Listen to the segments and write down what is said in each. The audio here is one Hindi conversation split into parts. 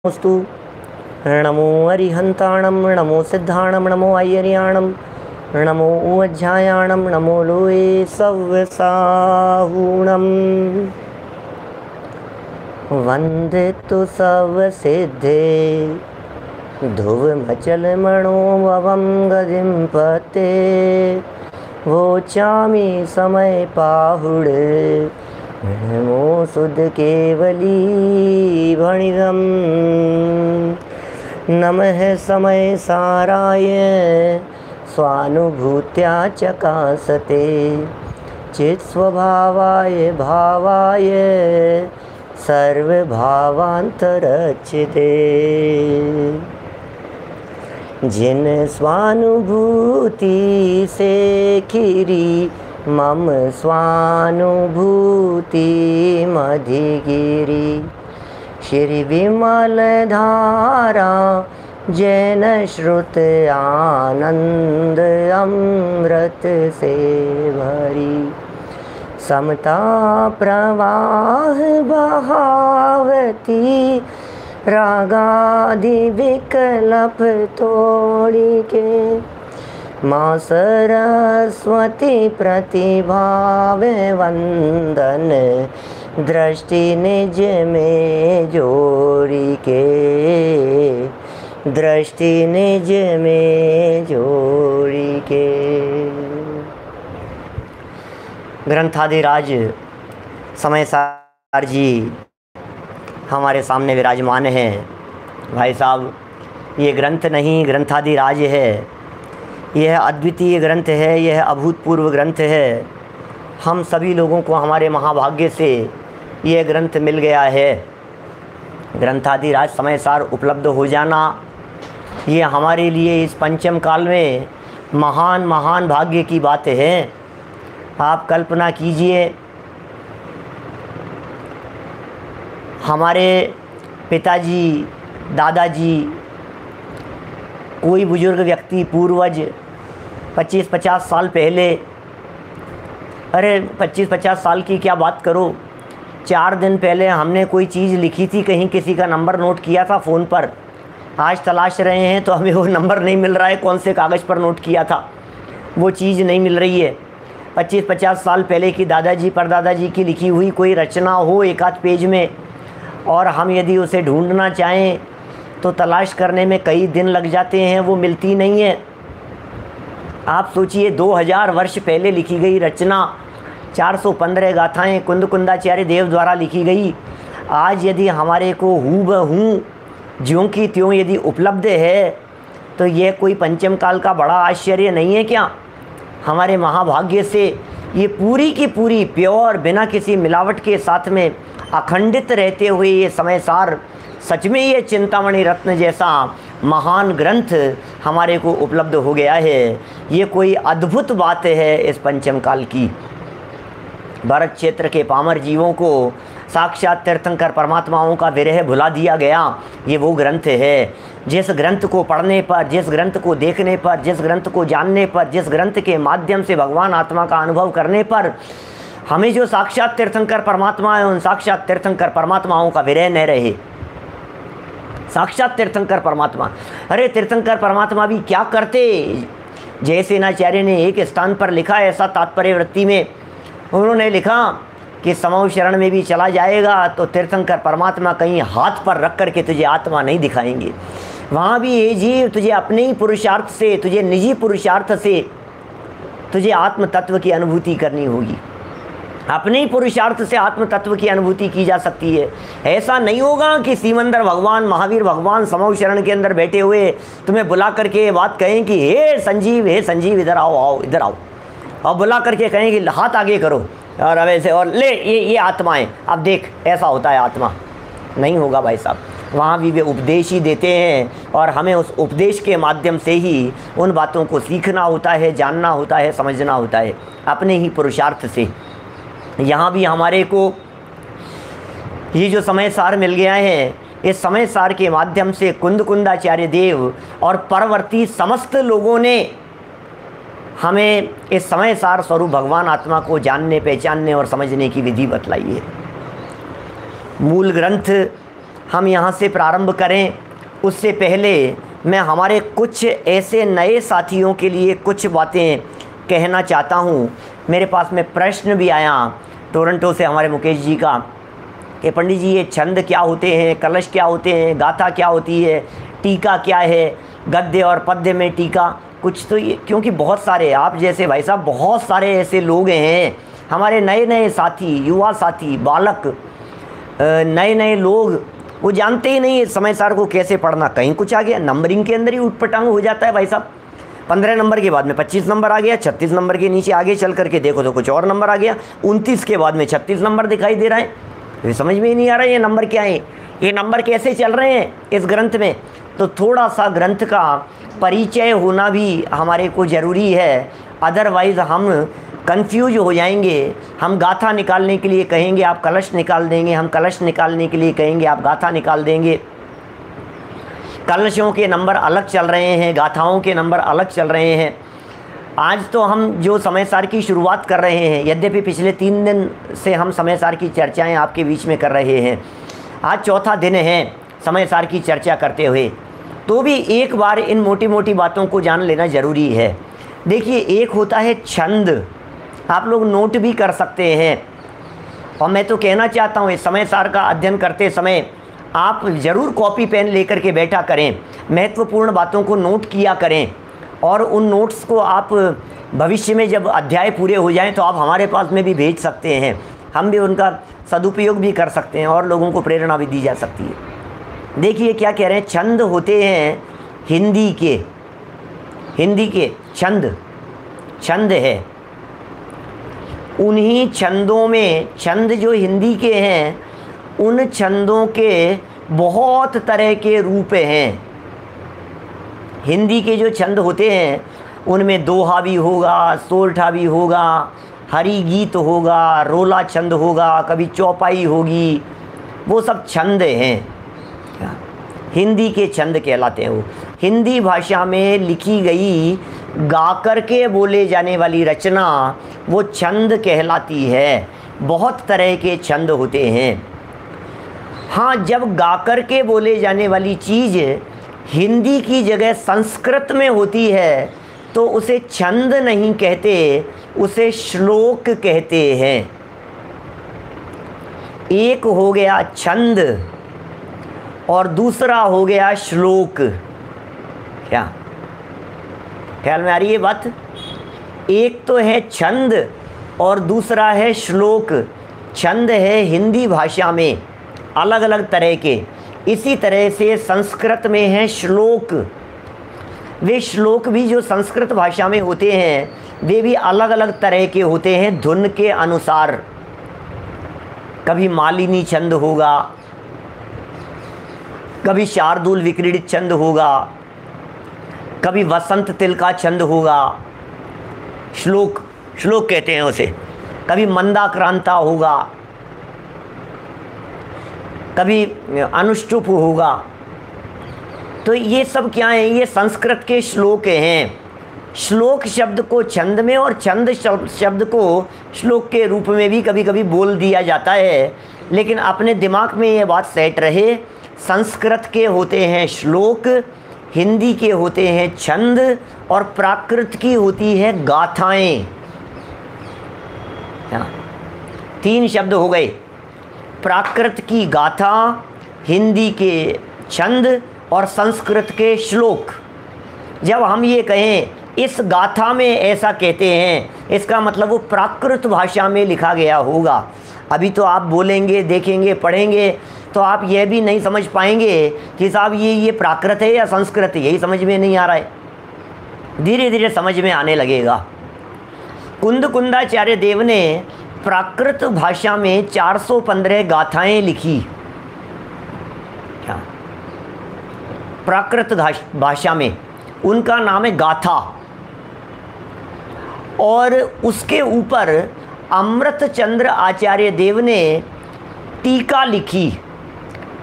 स्तु नमो अरिहंताणं नमो सिद्धाणं नमो अय्यर्याणं नमो उज्जायाणं नमो लोये सव्यसाहूणं वंदे तु सव्यसिद्धे ध्रुवमचलमणोभवं गदिं पते वोचामि समय पाहुडे नमो सुध केवली भणिगम नमः समय साराय स्वानुभूत्या चकासते चित् स्वभावाय भावाय सर्वभावांतरचिते जिन स्वानुभूति से खीरी मम स्वानुभूति मधिगिरी श्री विमल धारा जैन श्रुत आनंद अमृत से भरी समता प्रवाह बहावती रागादि विकल्प तोड़ी के माँ सरस्वती प्रतिभाव वंदन दृष्टि निज में जोड़ी के दृष्टि निज में जोड़ी के। ग्रंथाधिराज समय सार जी हमारे सामने विराजमान हैं। भाई साहब, ये ग्रंथ नहीं ग्रंथाधिराज है, यह अद्वितीय ग्रंथ है, यह अभूतपूर्व ग्रंथ है। हम सभी लोगों को हमारे महाभाग्य से यह ग्रंथ मिल गया है। ग्रंथाधिराज समय सार उपलब्ध हो जाना ये हमारे लिए इस पंचम काल में महान महान भाग्य की बात है। आप कल्पना कीजिए, हमारे पिताजी दादाजी कोई बुजुर्ग व्यक्ति पूर्वज 25-50 साल पहले, अरे 25-50 साल की क्या बात करो, 4 दिन पहले हमने कोई चीज़ लिखी थी, कहीं किसी का नंबर नोट किया था फ़ोन पर। आज तलाश रहे हैं तो हमें वो नंबर नहीं मिल रहा है, कौन से कागज़ पर नोट किया था वो चीज़ नहीं मिल रही है। 25-50 साल पहले की दादाजी परदादाजी की लिखी हुई कोई रचना हो एक आध पेज में, और हम यदि उसे ढूंढना चाहें तो तलाश करने में कई दिन लग जाते हैं, वो मिलती नहीं है। आप सोचिए 2000 वर्ष पहले लिखी गई रचना, 415 गाथाएँ कुंद कुंदाचार्य देव द्वारा लिखी गई, आज यदि हमारे को हूबहू ज्यों की त्यों यदि उपलब्ध है तो यह कोई पंचम काल का बड़ा आश्चर्य नहीं है क्या? हमारे महाभाग्य से ये पूरी की पूरी प्योर, बिना किसी मिलावट के साथ में अखंडित रहते हुए ये समय सार, सच में ये चिंतामणि रत्न जैसा महान ग्रंथ हमारे को उपलब्ध हो गया है। ये कोई अद्भुत बात है इस पंचम काल की। भारत क्षेत्र के पामर जीवों को साक्षात तीर्थंकर परमात्माओं का विरह भुला दिया गया, ये वो ग्रंथ है। जिस ग्रंथ को पढ़ने पर, जिस ग्रंथ को देखने पर, जिस ग्रंथ को जानने पर, जिस ग्रंथ के माध्यम से भगवान आत्मा का अनुभव करने पर हमें जो साक्षात तीर्थंकर परमात्मा है, उन साक्षात तीर्थंकर परमात्माओं का विरह न रहे। साक्षात तीर्थंकर परमात्मा, अरे तीर्थंकर परमात्मा भी क्या करते। जयसेनाचार्य ने एक स्थान पर लिखा, ऐसा तात्पर्य वृत्ति में उन्होंने लिखा कि समूह शरण में भी चला जाएगा तो तीर्थंकर परमात्मा कहीं हाथ पर रख करके तुझे आत्मा नहीं दिखाएंगे। वहाँ भी ये जीव तुझे अपने ही पुरुषार्थ से, तुझे निजी पुरुषार्थ से तुझे आत्म तत्व की अनुभूति करनी होगी। अपने ही पुरुषार्थ से आत्म तत्व की अनुभूति की जा सकती है। ऐसा नहीं होगा कि सीमंदर भगवान, महावीर भगवान समूह शरण के अंदर बैठे हुए तुम्हें बुला करके ये बात कहें कि हे संजीव इधर आओ, आओ इधर आओ, और बुला करके कहें कि हाथ आगे करो और अब ऐसे और ले ये आत्माएं, अब देख ऐसा होता है आत्मा। नहीं होगा भाई साहब। वहाँ भी वे उपदेश ही देते हैं और हमें उस उपदेश के माध्यम से ही उन बातों को सीखना होता है, जानना होता है, समझना होता है अपने ही पुरुषार्थ से। यहाँ भी हमारे को ये जो समय सार मिल गया है, इस समय सार के माध्यम से कुंद कुंदाचार्य देव और परवर्ती समस्त लोगों ने हमें इस समय सार स्वरूप भगवान आत्मा को जानने, पहचानने और समझने की विधि बतलाई है। मूल ग्रंथ हम यहाँ से प्रारंभ करें उससे पहले मैं हमारे कुछ ऐसे नए साथियों के लिए कुछ बातें कहना चाहता हूँ। मेरे पास में प्रश्न भी आया टोरंटो से हमारे मुकेश जी का कि पंडित जी ये छंद क्या होते हैं, कलश क्या होते हैं, गाथा क्या होती है, टीका क्या है, गद्य और पद्य में टीका कुछ तो ये, क्योंकि बहुत सारे आप जैसे भाई साहब बहुत सारे ऐसे लोग हैं हमारे नए नए साथी, युवा साथी, बालक, नए नए लोग, वो जानते ही नहीं है समय सार को कैसे पढ़ना। कहीं कुछ आ गया, नंबरिंग के अंदर ही उटपटांग हो जाता है भाई साहब। 15 नंबर के बाद में 25 नंबर आ गया, 36 नंबर के नीचे आगे चल करके देखो तो कुछ और नंबर आ गया, 29 के बाद में 36 नंबर दिखाई दे रहा है। ये समझ में ही नहीं आ रहा है ये नंबर क्या है, ये नंबर कैसे चल रहे हैं इस ग्रंथ में। तो थोड़ा सा ग्रंथ का परिचय होना भी हमारे को ज़रूरी है, अदरवाइज़ हम कंफ्यूज हो जाएंगे। हम गाथा निकालने के लिए कहेंगे आप कलश निकाल देंगे, हम कलश निकालने के लिए कहेंगे आप गाथा निकाल देंगे। कलशों के नंबर अलग चल रहे हैं, गाथाओं के नंबर अलग चल रहे हैं। आज तो हम जो समय सार की शुरुआत कर रहे हैं, यद्यपि पिछले 3 दिन से हम समय सार की चर्चाएं आपके बीच में कर रहे हैं, आज चौथा दिन है समय सार की चर्चा करते हुए, तो भी एक बार इन मोटी मोटी बातों को जान लेना ज़रूरी है। देखिए, एक होता है छंद, आप लोग नोट भी कर सकते हैं, और मैं तो कहना चाहता हूँ इस समय सार का अध्ययन करते समय आप ज़रूर कॉपी पेन लेकर के बैठा करें, महत्वपूर्ण बातों को नोट किया करें, और उन नोट्स को आप भविष्य में जब अध्याय पूरे हो जाएं तो आप हमारे पास में भी भेज सकते हैं, हम भी उनका सदुपयोग भी कर सकते हैं और लोगों को प्रेरणा भी दी जा सकती है। देखिए क्या कह रहे हैं, छंद होते हैं हिंदी के छंद, छंद है, उन्हीं छंदों में, छंद जो हिंदी के हैं उन छंदों के बहुत तरह के रूप हैं। हिंदी के जो छंद होते हैं उनमें दोहा भी होगा, सोरठा भी होगा, हरि गीत होगा, रोला छंद होगा, कभी चौपाई होगी, वो सब छंद हैं, हिंदी के छंद कहलाते हैं। वो हिंदी भाषा में लिखी गई गा कर के बोले जाने वाली रचना वो छंद कहलाती है। बहुत तरह के छंद होते हैं। हाँ, जब गा कर के बोले जाने वाली चीज़ हिंदी की जगह संस्कृत में होती है तो उसे छंद नहीं कहते, उसे श्लोक कहते हैं। एक हो गया छंद और दूसरा हो गया श्लोक। क्या ख्याल में आ रही है बात? एक तो है छंद और दूसरा है श्लोक। छंद है हिंदी भाषा में अलग अलग तरह के, इसी तरह से संस्कृत में है श्लोक। वे श्लोक भी जो संस्कृत भाषा में होते हैं वे भी अलग अलग तरह के होते हैं धुन के अनुसार। कभी मालिनी छंद होगा, कभी शार्दूल विक्रीडित छंद होगा, कभी वसंत तिलका छंद होगा, श्लोक कहते हैं उसे, कभी मंदाक्रांता होगा, कभी अनुष्टुप होगा। तो ये सब क्या है? ये संस्कृत के श्लोक हैं। श्लोक शब्द को छंद में और छंद शब्द को श्लोक के रूप में भी कभी कभी बोल दिया जाता है, लेकिन अपने दिमाग में ये बात सेट रहे, संस्कृत के होते हैं श्लोक, हिंदी के होते हैं छंद, और प्राकृत की होती है गाथाएं। 3 शब्द हो गए, प्राकृत की गाथा, हिंदी के छंद और संस्कृत के श्लोक। जब हम ये कहें इस गाथा में ऐसा कहते हैं, इसका मतलब वो प्राकृत भाषा में लिखा गया होगा। अभी तो आप बोलेंगे, देखेंगे, पढ़ेंगे तो आप ये भी नहीं समझ पाएंगे कि साहब ये प्राकृत है या संस्कृत है, यही समझ में नहीं आ रहा है। धीरे धीरे समझ में आने लगेगा। कुंदाचार्य देव ने प्राकृत भाषा में 415 गाथाएं लिखी। क्या प्राकृत भाषा में उनका नाम है गाथा, और उसके ऊपर अमृतचंद्र आचार्य देव ने टीका लिखी।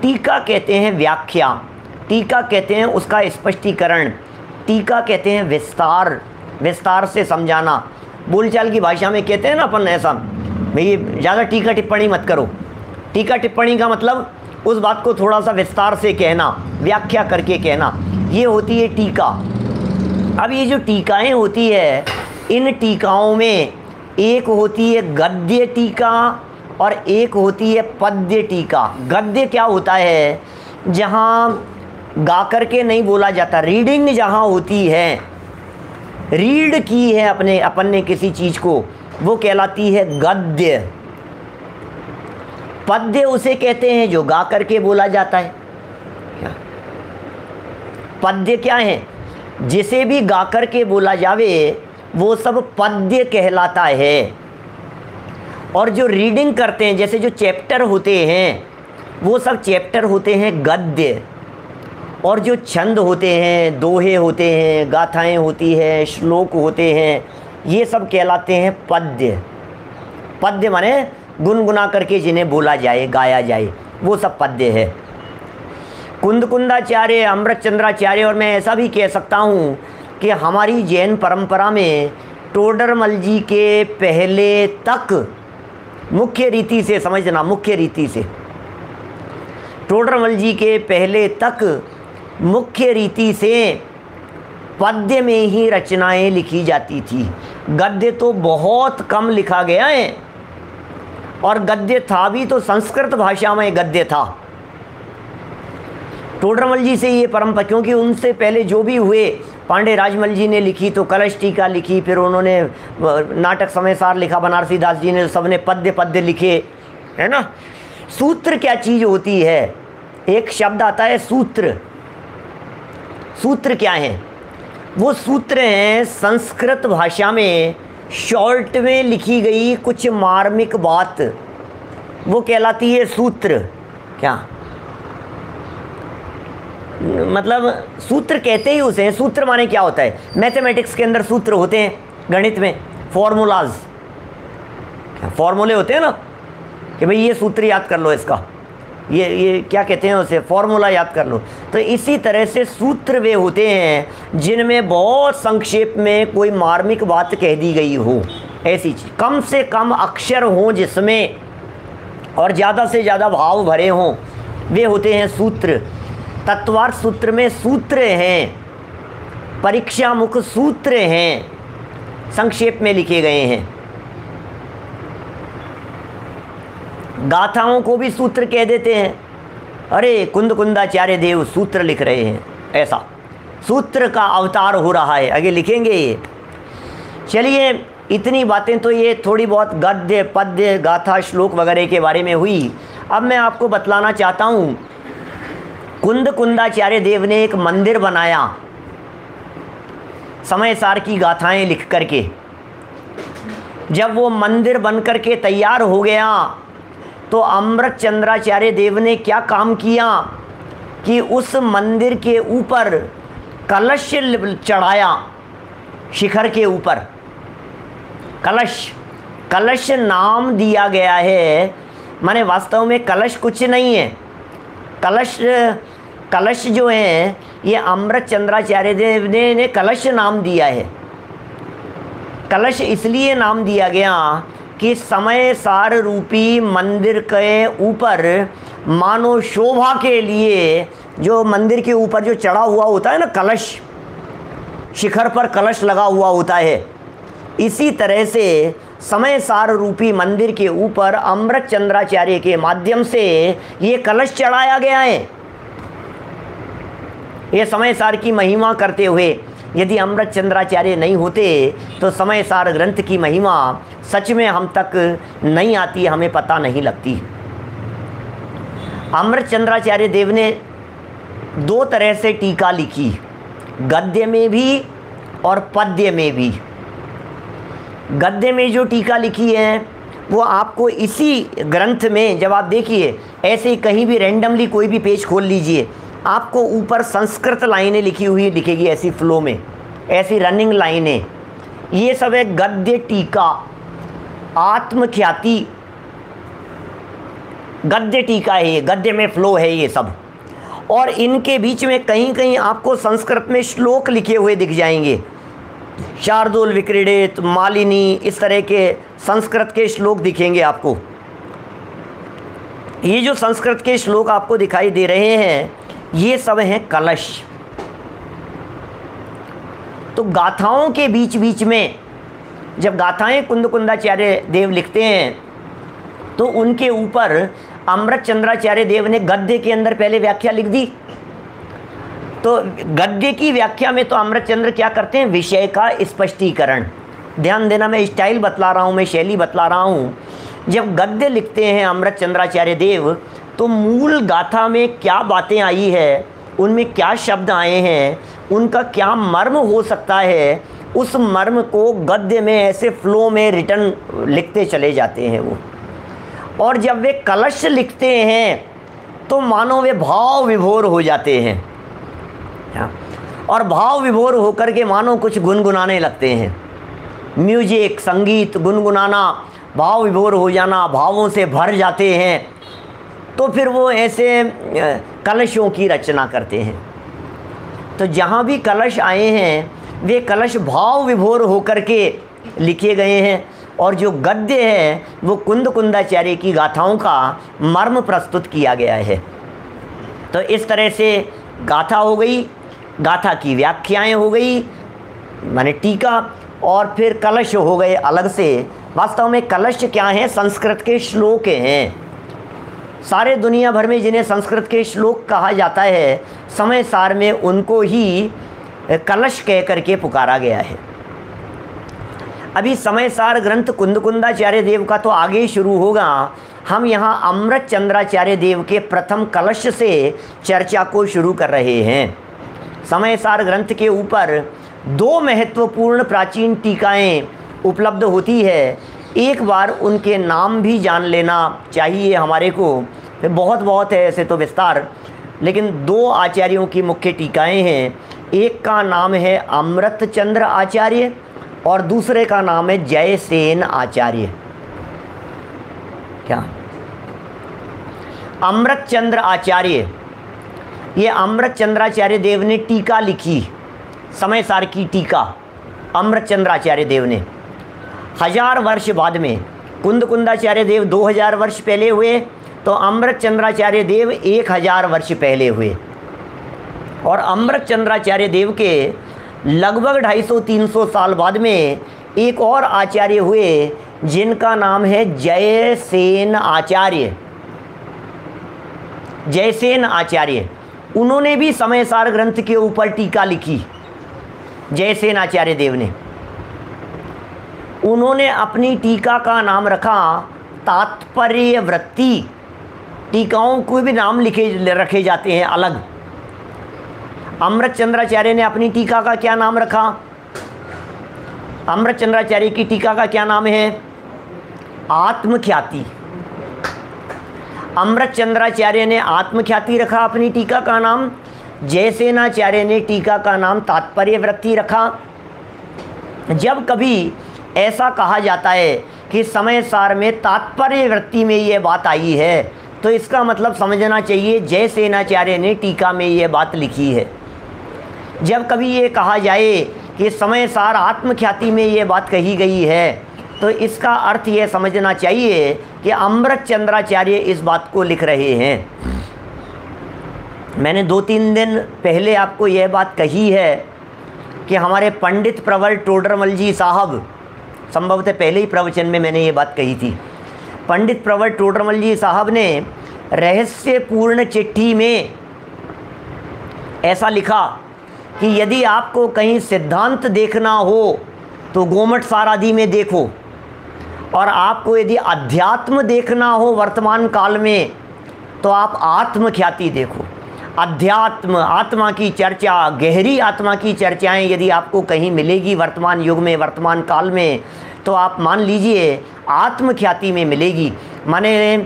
टीका कहते हैं व्याख्या, टीका कहते हैं उसका स्पष्टीकरण, टीका कहते हैं विस्तार, विस्तार से समझाना। बोलचाल की भाषा में कहते हैं ना अपन ऐसा, भाई ज़्यादा टीका टिप्पणी मत करो। टीका टिप्पणी का मतलब उस बात को थोड़ा सा विस्तार से कहना, व्याख्या करके कहना, ये होती है टीका। अब ये जो टीकाएं होती है, इन टीकाओं में एक होती है गद्य टीका और एक होती है पद्य टीका। गद्य क्या होता है? जहाँ गा करके नहीं बोला जाता, रीडिंग जहाँ होती है, रीड की है अपन ने किसी चीज़ को, वो कहलाती है गद्य। पद्य उसे कहते हैं जो गा करके बोला जाता है। पद्य क्या है? जिसे भी गा करके बोला जावे वो सब पद्य कहलाता है। और जो रीडिंग करते हैं, जैसे जो चैप्टर होते हैं, वो सब चैप्टर होते हैं गद्य। और जो छंद होते हैं, दोहे होते हैं, गाथाएं होती हैं, श्लोक होते हैं, ये सब कहलाते हैं पद्य। पद्य माने गुनगुना करके जिन्हें बोला जाए, गाया जाए, वो सब पद्य है। कुंदकुंदाचार्य, अमृतचंद्राचार्य, और मैं ऐसा भी कह सकता हूँ कि हमारी जैन परंपरा में टोडरमल जी के पहले तक मुख्य रीति से, समझना, मुख्य रीति से, टोडरमल जी के पहले तक मुख्य रीति से पद्य में ही रचनाएं लिखी जाती थी। गद्य तो बहुत कम लिखा गया है, और गद्य था भी तो संस्कृत भाषा में गद्य था। टोडरमल जी से ये परंपरा, क्योंकि उनसे पहले जो भी हुए, पांडे राजमल जी ने लिखी तो कलश टीका लिखी, फिर उन्होंने नाटक समय सार लिखा, बनारसी दास जी ने, सबने पद्य पद्य लिखे, है ना। सूत्र क्या चीज़ होती है? एक शब्द आता है सूत्र। सूत्र क्या है? वो सूत्र हैं संस्कृत भाषा में शॉर्ट में लिखी गई कुछ मार्मिक बात, वो कहलाती है सूत्र। क्या मतलब? सूत्र कहते ही उसे। सूत्र माने क्या होता है? मैथमेटिक्स के अंदर सूत्र होते हैं, गणित में फॉर्मूलाज, फॉर्मूले होते हैं ना, कि भाई ये सूत्र याद कर लो, इसका ये क्या कहते हैं उसे, फॉर्मूला याद कर लो। तो इसी तरह से सूत्र वे होते हैं जिनमें बहुत संक्षेप में कोई मार्मिक बात कह दी गई हो, ऐसी चीज, कम से कम अक्षर हों जिसमें, और ज़्यादा से ज़्यादा भाव भरे हों, वे होते हैं सूत्र। तत्वार्थ सूत्र में सूत्र हैं, परीक्षा मुख सूत्र हैं, संक्षेप में लिखे गए हैं। गाथाओं को भी सूत्र कह देते हैं। अरे कुंदकुंदाचार्य देव सूत्र लिख रहे हैं, ऐसा सूत्र का अवतार हो रहा है, आगे लिखेंगे ये। चलिए, इतनी बातें तो ये थोड़ी बहुत गद्य, पद्य, गाथा, श्लोक वगैरह के बारे में हुई। अब मैं आपको बतलाना चाहता हूँ, कुंदकुंदाचार्य देव ने एक मंदिर बनाया समय सार की गाथाएं लिख करके। जब वो मंदिर बन करके तैयार हो गया तो अमृतचंद्राचार्य देव ने क्या काम किया कि उस मंदिर के ऊपर कलश चढ़ाया, शिखर के ऊपर कलश। कलश नाम दिया गया है, माने वास्तव में कलश कुछ नहीं है। कलश जो है ये अमृतचंद्राचार्य देव ने कलश नाम दिया है। कलश इसलिए नाम दिया गया कि समय सार रूपी मंदिर के ऊपर मानो शोभा के लिए, जो मंदिर के ऊपर जो चढ़ा हुआ होता है ना कलश, शिखर पर कलश लगा हुआ होता है, इसी तरह से समय सार रूपी मंदिर के ऊपर अमृतचंद्राचार्य के माध्यम से ये कलश चढ़ाया गया है। ये समय सार की महिमा करते हुए, यदि अमृतचंद्राचार्य नहीं होते तो समय सार ग्रंथ की महिमा सच में हम तक नहीं आती, हमें पता नहीं लगती। अमृतचंद्राचार्य देव ने दो तरह से टीका लिखी, गद्य में भी और पद्य में भी। गद्य में जो टीका लिखी है वो आपको इसी ग्रंथ में, जब आप देखिए ऐसे ही कहीं भी रैंडमली कोई भी पेज खोल लीजिए, आपको ऊपर संस्कृत लाइनें लिखी हुई दिखेगी, ऐसी फ्लो में, ऐसी रनिंग लाइनें। ये सब है गद्य टीका, आत्मख्याति गद्य टीका है, ये गद्य में फ्लो है ये सब। और इनके बीच में कहीं कहीं आपको संस्कृत में श्लोक लिखे हुए दिख जाएंगे, शार्दूल विक्रीडित, मालिनी, इस तरह के संस्कृत के श्लोक दिखेंगे आपको। ये जो संस्कृत के श्लोक आपको दिखाई दे रहे हैं ये सब हैं कलश। तो गाथाओं के बीच बीच में जब गाथाएं कुंदकुंदाचार्य देव लिखते हैं तो उनके ऊपर अमृत चंद्राचार्य देव ने गद्य के अंदर पहले व्याख्या लिख दी। तो गद्य की व्याख्या में तो अमृत चंद्र क्या करते हैं, विषय का स्पष्टीकरण। ध्यान देना, मैं स्टाइल बतला रहा हूँ, मैं शैली बतला रहा हूँ। जब गद्य लिखते हैं अमृत चंद्राचार्य देव तो मूल गाथा में क्या बातें आई है, उनमें क्या शब्द आए हैं, उनका क्या मर्म हो सकता है, उस मर्म को गद्य में ऐसे फ्लो में रिटर्न लिखते चले जाते हैं वो। और जब वे कलश लिखते हैं तो मानो वे भाव विभोर हो जाते हैं, और भाव विभोर होकर के मानो कुछ गुनगुनाने लगते हैं। म्यूजिक, संगीत, गुनगुनाना, भाव विभोर हो जाना, भावों से भर जाते हैं। तो फिर वो ऐसे कलशों की रचना करते हैं। तो जहाँ भी कलश आए हैं वे कलश भाव विभोर होकर के लिखे गए हैं, और जो गद्य है वो कुंदकुंदाचार्य की गाथाओं का मर्म प्रस्तुत किया गया है। तो इस तरह से गाथा हो गई, गाथा की व्याख्याएं हो गई माने टीका, और फिर कलश हो गए अलग से। वास्तव में कलश क्या हैं, संस्कृत के श्लोक हैं। सारे दुनिया भर में जिन्हें संस्कृत के श्लोक कहा जाता है समय सार में उनको ही कलश कह करके पुकारा गया है। अभी समय सार ग्रंथ कुंदकुंदाचार्य देव का तो आगे ही शुरू होगा। हम यहाँ अमृत चंद्राचार्य देव के प्रथम कलश से चर्चा को शुरू कर रहे हैं। समय सार ग्रंथ के ऊपर दो महत्वपूर्ण प्राचीन टीकाएं उपलब्ध होती है। एक बार उनके नाम भी जान लेना चाहिए हमारे को, बहुत है ऐसे तो विस्तार, लेकिन दो आचार्यों की मुख्य टीकाएं हैं। एक का नाम है अमृत चंद्र आचार्य और दूसरे का नाम है जयसेन आचार्य। क्या अमृत चंद्र आचार्य, ये अमृत चंद्राचार्य देव ने टीका लिखी, समय सार की टीका अमृत चंद्राचार्य देव ने 1000 वर्ष बाद में। कुंदकुंदाचार्य देव 2000 वर्ष पहले हुए, तो अमृत चंद्राचार्य देव 1000 वर्ष पहले हुए। और अमृत चंद्राचार्य देव के लगभग 250-300 साल बाद में एक और आचार्य हुए जिनका नाम है जयसेन आचार्य। जयसेन आचार्य, उन्होंने भी समय सार ग्रंथ के ऊपर टीका लिखी। जयसेन आचार्य देव ने, उन्होंने अपनी टीका का नाम रखा तात्पर्य वृत्ति। टीकाओं को भी नाम रखे जाते हैं अलग। अमृत चंद्राचार्य ने अपनी टीका का क्या नाम रखा, अमृत चंद्राचार्य की टीका का क्या नाम है, आत्मख्याति। अमृत चंद्राचार्य ने आत्मख्याति रखा अपनी टीका का नाम, जयसेनाचार्य ने टीका का नाम तात्पर्य वृत्ति रखा। जब कभी ऐसा कहा जाता है कि समय सार में तात्पर्य वृत्ति में ये बात आई है तो इसका मतलब समझना चाहिए जयसेनाचार्य ने टीका में ये बात लिखी है। जब कभी ये कहा जाए कि समय सार आत्मख्याति में ये बात कही गई है तो इसका अर्थ ये समझना चाहिए कि अमृत चंद्राचार्य इस बात को लिख रहे हैं। मैंने 2-3 दिन पहले आपको यह बात कही है कि हमारे पंडित प्रवर टोडरमल जी साहब, संभवतः पहले ही प्रवचन में मैंने ये बात कही थी, पंडित प्रवर टोडरमल जी साहब ने रहस्यपूर्ण चिट्ठी में ऐसा लिखा कि यदि आपको कहीं सिद्धांत देखना हो तो गोमट सार आदि में देखो, और आपको यदि अध्यात्म देखना हो वर्तमान काल में तो आप आत्मख्याति देखो। अध्यात्म, आत्मा की चर्चा, गहरी आत्मा की चर्चाएं यदि आपको कहीं मिलेगी वर्तमान युग में, वर्तमान काल में, तो आप मान लीजिए आत्मख्याति में मिलेगी। माने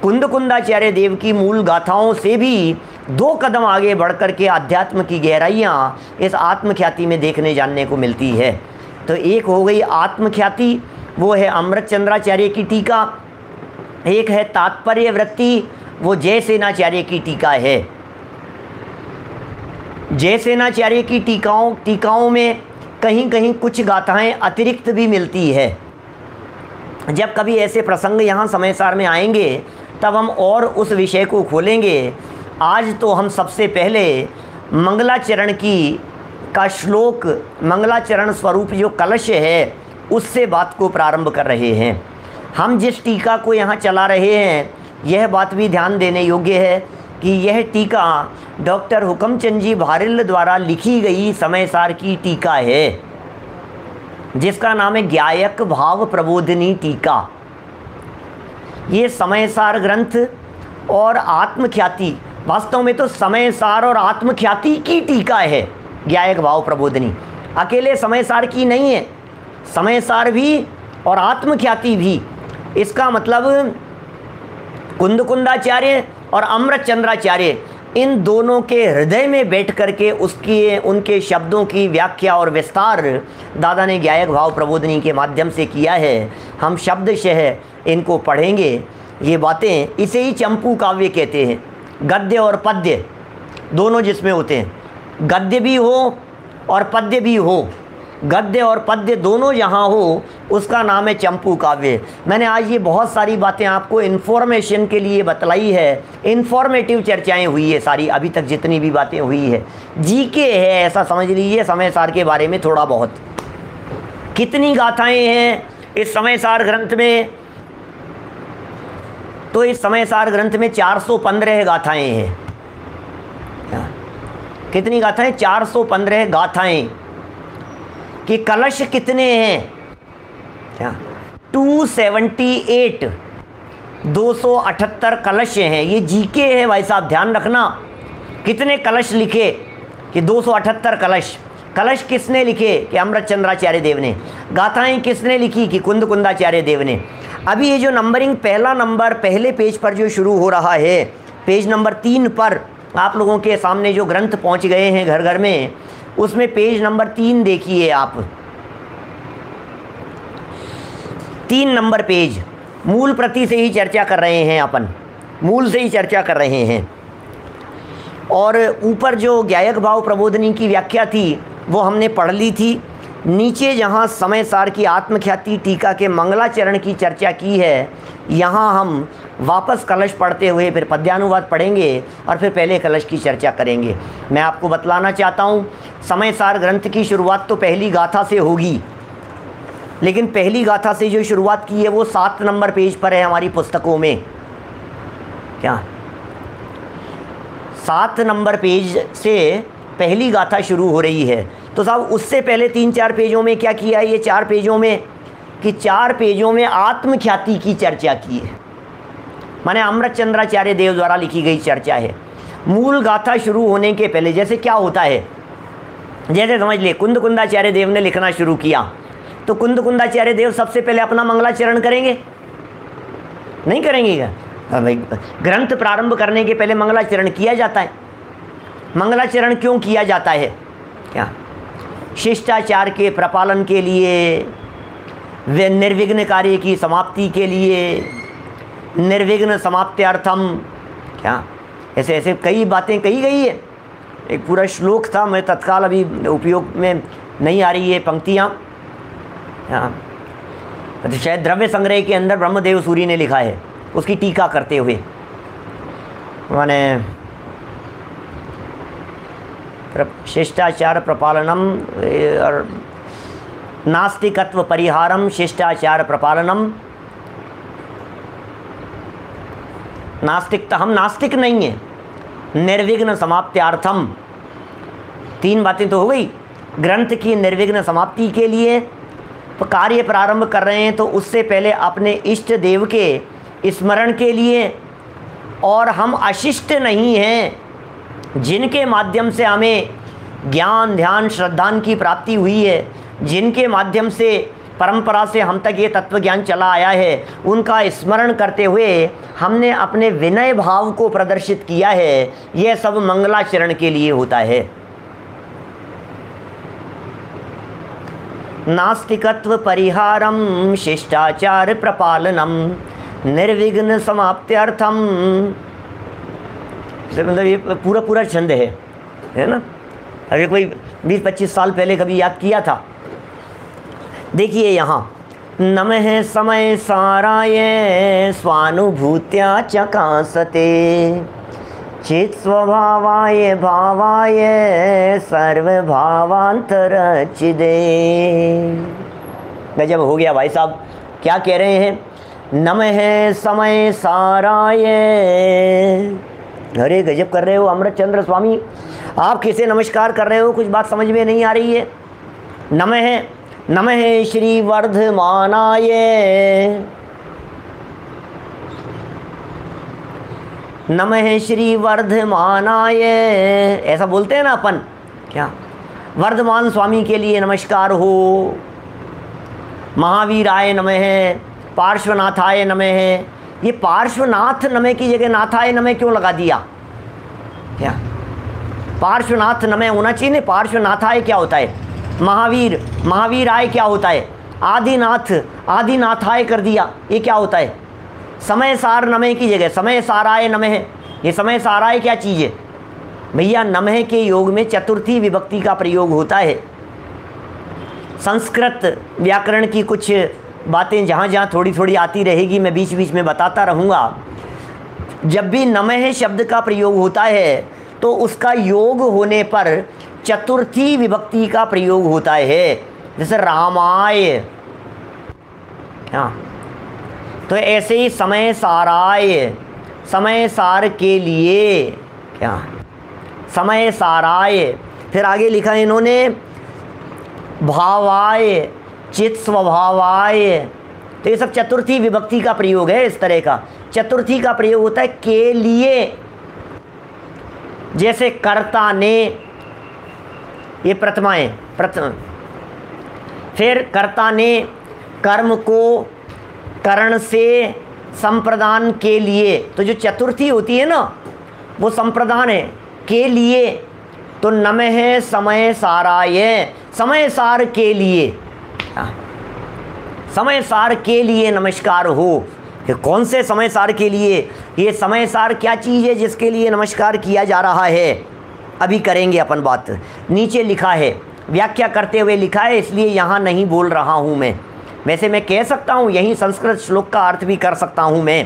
कुंदकुंदाचार्य देव की मूल गाथाओं से भी 2 कदम आगे बढ़ कर के अध्यात्म की गहराइयाँ इस आत्मख्याति में देखने जानने को मिलती है। तो एक हो गई आत्मख्याति, वो है अमृत चंद्राचार्य की टीका। एक है तात्पर्य वृत्ति, वो जयसेनाचार्य की टीका है। जयसेनाचार्य की टीकाओं में कहीं कहीं कुछ गाथाएं अतिरिक्त भी मिलती है। जब कभी ऐसे प्रसंग यहाँ समय सार में आएंगे तब हम और उस विषय को खोलेंगे। आज तो हम सबसे पहले मंगलाचरण का श्लोक, मंगलाचरण स्वरूप जो कलश है उससे बात को प्रारंभ कर रहे हैं। हम जिस टीका को यहाँ चला रहे हैं, यह बात भी ध्यान देने योग्य है कि यह टीका डॉक्टर हुकमचंद जी भारिल द्वारा लिखी गई समयसार की टीका है, जिसका नाम है ज्ञायक भाव प्रबोधिनी टीका। ये समयसार ग्रंथ और आत्मख्याति, वास्तव में तो समयसार और आत्मख्याति की टीका है ज्ञायक भाव प्रबोधिनी, अकेले समयसार की नहीं है, समयसार भी और आत्मख्याति भी। इसका मतलब कुंदकुंदाचार्य और अमृतचंद्राचार्य, इन दोनों के हृदय में बैठ करके उनके शब्दों की व्याख्या और विस्तार दादा ने ज्ञायक भाव प्रबोधिनी के माध्यम से किया है। हम शब्दशः इनको पढ़ेंगे। ये बातें, इसे ही चंपू काव्य कहते हैं। गद्य और पद्य दोनों जिसमें होते हैं, गद्य भी हो और पद्य भी हो, गद्य और पद्य दोनों जहाँ हो उसका नाम है चंपू काव्य। मैंने आज ये बहुत सारी बातें आपको इन्फॉर्मेशन के लिए बतलाई है, इन्फॉर्मेटिव चर्चाएं हुई है सारी, अभी तक जितनी भी बातें हुई है जीके है, ऐसा समझ लीजिए समयसार के बारे में थोड़ा बहुत। कितनी गाथाएं हैं इस समयसार ग्रंथ में? तो इस समयसार ग्रंथ में 415 गाथाएं हैं। कितनी गाथाएं? 415 गाथाएं। कि कलश कितने हैं? क्या? 278, 278 कलश हैं। ये जीके है भाई साहब, ध्यान रखना। कितने कलश लिखे? कि 278 कलश। कलश किसने लिखे? कि अमृतचंद्राचार्य देव ने। गाथाएं किसने लिखी? कि कुंदकुंदाचार्य देव ने। अभी ये जो नंबरिंग, पहला नंबर पहले पेज पर जो शुरू हो रहा है, पेज नंबर 3 पर आप लोगों के सामने जो ग्रंथ पहुंच गए हैं घर घर में, उसमें पेज नंबर 3 देखिए आप। 3 नंबर पेज, मूल प्रति से ही चर्चा कर रहे हैं अपन, मूल से ही चर्चा कर रहे हैं। और ऊपर जो ज्ञायक भाव प्रबोधिनी की व्याख्या थी वो हमने पढ़ ली थी। नीचे जहाँ समयसार की आत्मख्याति टीका के मंगलाचरण की चर्चा की है, यहाँ हम वापस कलश पढ़ते हुए फिर पद्यानुवाद पढ़ेंगे और फिर पहले कलश की चर्चा करेंगे। मैं आपको बतलाना चाहता हूँ, समयसार ग्रंथ की शुरुआत तो पहली गाथा से होगी, लेकिन पहली गाथा से जो शुरुआत की है वो 7 नंबर पेज पर है हमारी पुस्तकों में। क्या 7 नंबर पेज से पहली गाथा शुरू हो रही है? तो साहब उससे पहले 3-4 पेजों में क्या किया है? ये 4 पेजों में, कि 4 पेजों में आत्मख्याति की चर्चा की है, माने अमृतचंद्राचार्य देव द्वारा लिखी गई चर्चा है। मूल गाथा शुरू होने के पहले जैसे क्या होता है, जैसे समझ ले कुंदकुंदाचार्य देव ने लिखना शुरू किया, तो कुंदकुंदाचार्य देव सबसे पहले अपना मंगलाचरण करेंगे? नहीं करेंगे क्या? भाई ग्रंथ प्रारंभ करने के पहले मंगलाचरण किया जाता है। मंगलाचरण क्यों किया जाता है? क्या? शिष्टाचार के प्रपालन के लिए, वे निर्विघ्न कार्य की समाप्ति के लिए, निर्विघ्न समाप्त्यर्थम। क्या ऐसे ऐसे कई बातें कही गई है। एक पूरा श्लोक था, मैं तत्काल अभी उपयोग में नहीं आ रही है पंक्तियाँ। तो शायद द्रव्य संग्रह के अंदर ब्रह्मदेव सूरी ने लिखा है, उसकी टीका करते हुए माने शिष्टाचार प्रपालनम और नास्तिकत्व परिहारम शिष्टाचार प्रपालनम। नास्तिकता, हम नास्तिक नहीं है। निर्विघ्न समाप्त्यार्थम, 3 बातें तो हो गई। ग्रंथ की निर्विघ्न समाप्ति के लिए कार्य प्रारंभ कर रहे हैं, तो उससे पहले अपने इष्ट देव के स्मरण के लिए, और हम अशिष्ट नहीं हैं, जिनके माध्यम से हमें ज्ञान ध्यान श्रद्धान की प्राप्ति हुई है, जिनके माध्यम से परंपरा से हम तक ये तत्व ज्ञान चला आया है, उनका स्मरण करते हुए हमने अपने विनय भाव को प्रदर्शित किया है। यह सब मंगलाचरण के लिए होता है। नास्तिकत्व परिहारम शिष्टाचार प्रपालनम निर्विघ्न समाप्त्यर्थम। मतलब ये पूरा छंद है ना? अगर कोई 20-25 साल पहले कभी याद किया था। देखिए यहाँ नमः समय साराय स्वानुभूत्या चकासते चित स्वभावाय भावाय सर्वभावांतरचिदे। गजब हो गया भाई साहब। क्या कह रहे हैं? नमः समय साराय। अरे गजब कर रहे हो अमृतचंद्र स्वामी, आप किसे नमस्कार कर रहे हो? कुछ बात समझ में नहीं आ रही है। नमः नमः श्री वर्धमानाय। नमः श्री वर्धमानाय, ऐसा बोलते हैं ना अपन। क्या? वर्धमान स्वामी के लिए नमस्कार हो। महावीराय नमः, पार्श्वनाथाय नमः। ये पार्श्वनाथ नमः की जगह नाथाय नमः क्यों लगा दिया? क्या पार्श्वनाथ नमः होना चाहिए? नहीं, पार्श्वनाथाय क्या होता है? महावीर, महावीराय क्या होता है? आदिनाथ, आदिनाथाय कर दिया, ये क्या होता है? समय सार नमः की जगह समय साराय नमः। ये समय साराय क्या चीज़ है भैया? नमः के योग में चतुर्थी विभक्ति का प्रयोग होता है। संस्कृत व्याकरण की कुछ बातें जहाँ जहाँ थोड़ी थोड़ी आती रहेगी, मैं बीच बीच में बताता रहूँगा। जब भी नमः शब्द का प्रयोग होता है तो उसका योग होने पर चतुर्थी विभक्ति का प्रयोग होता है। जैसे रामाय, हाँ, तो ऐसे ही समय साराय, समय सार के लिए, क्या समय साराय। फिर आगे लिखा है इन्होंने भावाय, चित स्वभावाय। तो ये सब चतुर्थी विभक्ति का प्रयोग है। इस तरह का चतुर्थी का प्रयोग होता है के लिए। जैसे कर्ता ने, ये प्रथमाएं, प्रथम। फिर कर्ता ने कर्म को करण से संप्रदान के लिए, तो जो चतुर्थी होती है ना वो संप्रदान है के लिए। तो नमः समय साराय, समय सार के लिए, समय सार के लिए नमस्कार हो। कि कौन से समय सार के लिए? ये समय सार क्या चीज़ है जिसके लिए नमस्कार किया जा रहा है? अभी करेंगे अपन बात। नीचे लिखा है, व्याख्या करते हुए लिखा है, इसलिए यहाँ नहीं बोल रहा हूँ मैं। वैसे मैं कह सकता हूँ, यही संस्कृत श्लोक का अर्थ भी कर सकता हूँ मैं,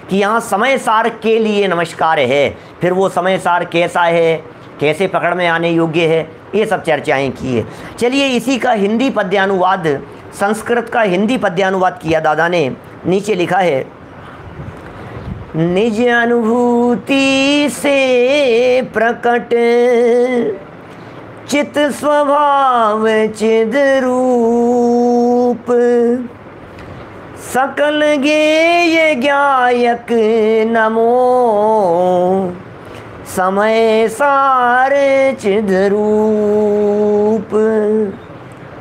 कि यहाँ समय सार के लिए नमस्कार है। फिर वो समय सार कैसा है, कैसे पकड़ में आने योग्य है, ये सब चर्चाएं की है। चलिए इसी का हिंदी पद्यानुवाद, संस्कृत का हिंदी पद्यानुवाद किया दादा ने। नीचे लिखा है, निज अनुभूति से प्रकट चित स्वभाव चिद रूप सकल गेय ज्ञायक नमो समय सार चिद रूप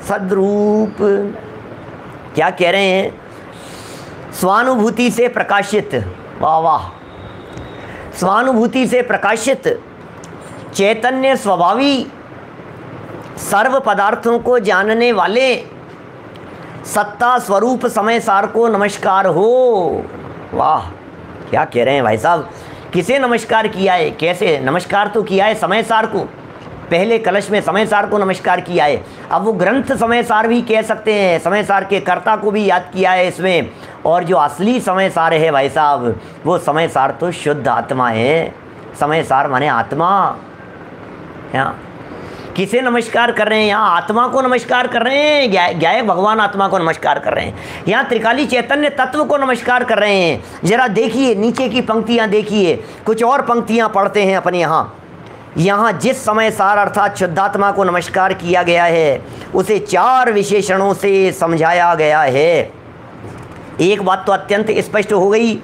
सद्रूप। क्या कह रहे हैं? स्वानुभूति से प्रकाशित, वाह वाह, स्वानुभूति से प्रकाशित चैतन्य स्वभावी सर्व पदार्थों को जानने वाले सत्ता स्वरूप समय सार को नमस्कार हो। वाह, क्या कह रहे हैं भाई साहब? किसे नमस्कार किया है? कैसे नमस्कार तो किया है समय सार को, पहले कलश में समय सार को नमस्कार किया है। अब वो ग्रंथ समय सार भी कह सकते हैं, समय सार के कर्ता को भी याद किया है इसमें। और जो असली समय सार है भाई साहब, वो समय सार तो शुद्ध आत्मा है। समय सार माने आत्मा। यहाँ किसे नमस्कार कर रहे हैं? यहाँ आत्मा को नमस्कार कर रहे हैं, ज्ञायक भगवान आत्मा को नमस्कार कर रहे हैं। यहाँ त्रिकाली चैतन्य तत्व को नमस्कार कर रहे हैं। जरा देखिए नीचे की पंक्तियाँ देखिए, कुछ और पंक्तियाँ पढ़ते हैं अपने यहाँ जिस समय सार अर्थात शुद्धात्मा को नमस्कार किया गया है उसे 4 विशेषणों से समझाया गया है। एक बात तो अत्यंत स्पष्ट हो गई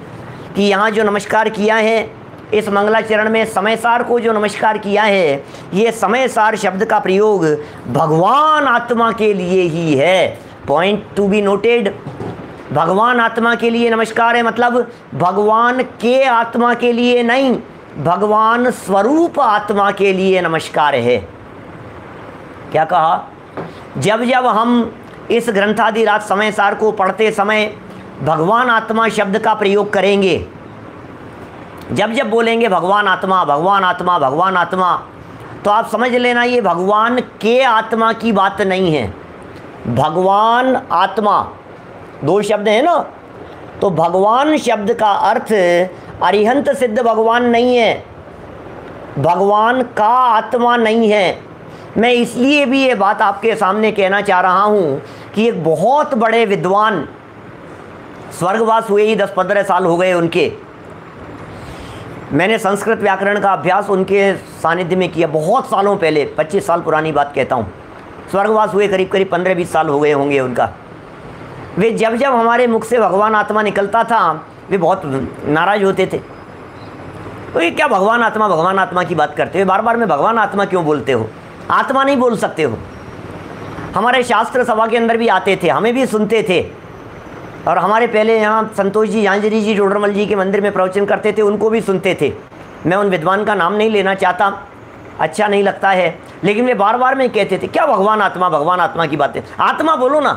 कि यहाँ जो नमस्कार किया है इस मंगलाचरण में, समय सार को जो नमस्कार किया है, ये समय सार शब्द का प्रयोग भगवान आत्मा के लिए ही है। पॉइंट टू बी नोटेड, भगवान आत्मा के लिए नमस्कार है, मतलब भगवान के आत्मा के लिए नहीं, भगवान स्वरूप आत्मा के लिए नमस्कार है। क्या कहा? जब जब हम इस ग्रंथादिराज समय सार को पढ़ते समय भगवान आत्मा शब्द का प्रयोग करेंगे, जब जब बोलेंगे भगवान आत्मा भगवान आत्मा भगवान आत्मा, तो आप समझ लेना ये भगवान के आत्मा की बात नहीं है। भगवान आत्मा दो शब्द हैं ना। तो भगवान शब्द का अर्थ अरिहंत सिद्ध भगवान नहीं है, भगवान का आत्मा नहीं है। मैं इसलिए भी ये बात आपके सामने कहना चाह रहा हूँ कि एक बहुत बड़े विद्वान, स्वर्गवास हुए ही 10-15 साल हो गए उनके। मैंने संस्कृत व्याकरण का अभ्यास उनके सानिध्य में किया बहुत सालों पहले, 25 साल पुरानी बात कहता हूँ। स्वर्गवास हुए करीब 15-20 साल हो गए होंगे उनका। वे जब जब हमारे मुख से भगवान आत्मा निकलता था वे बहुत नाराज़ होते थे। तो ये क्या भगवान आत्मा की बात करते हो, बार बार में भगवान आत्मा क्यों बोलते हो, आत्मा नहीं बोल सकते हो। हमारे शास्त्र सभा के अंदर भी आते थे, हमें भी सुनते थे। और हमारे पहले यहाँ संतोष जी झांझरी जी टोडरमल जी के मंदिर में प्रवचन करते थे, उनको भी सुनते थे। मैं उन विद्वान का नाम नहीं लेना चाहता, अच्छा नहीं लगता है, लेकिन वे बार बार में कहते थे क्या भगवान आत्मा की बातें, आत्मा बोलो ना।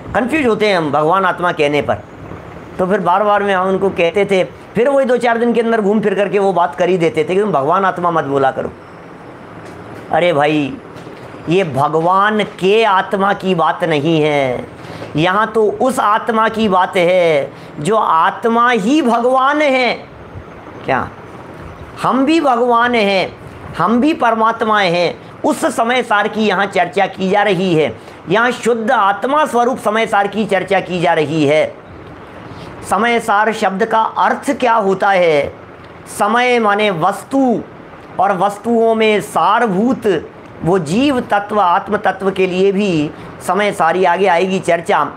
कंफ्यूज होते हैं हम भगवान आत्मा कहने पर। तो फिर बार बार में हम उनको कहते थे, फिर वही 2-4 दिन के अंदर घूम फिर करके वो बात कर ही देते थे कि तुम भगवान आत्मा मत बोला करो। अरे भाई, ये भगवान के आत्मा की बात नहीं है, यहाँ तो उस आत्मा की बात है जो आत्मा ही भगवान है। क्या हम भी भगवान हैं, हम भी परमात्माएं हैं, उस समय सार की यहाँ चर्चा की जा रही है। यहाँ शुद्ध आत्मा स्वरूप समय सार की चर्चा की जा रही है। समय सार शब्द का अर्थ क्या होता है? समय माने वस्तु, और वस्तुओं में सारभूत वो जीव तत्व, आत्म तत्व के लिए भी समय सारी आगे आएगी चर्चा।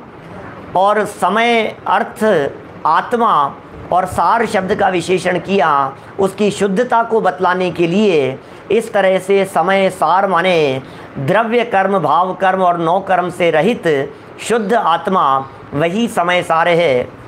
और समय अर्थ आत्मा और सार शब्द का विशेषण किया उसकी शुद्धता को बतलाने के लिए। इस तरह से समय सार माने द्रव्य कर्म, भाव कर्म और नौ कर्म से रहित शुद्ध आत्मा, वही समय सार है।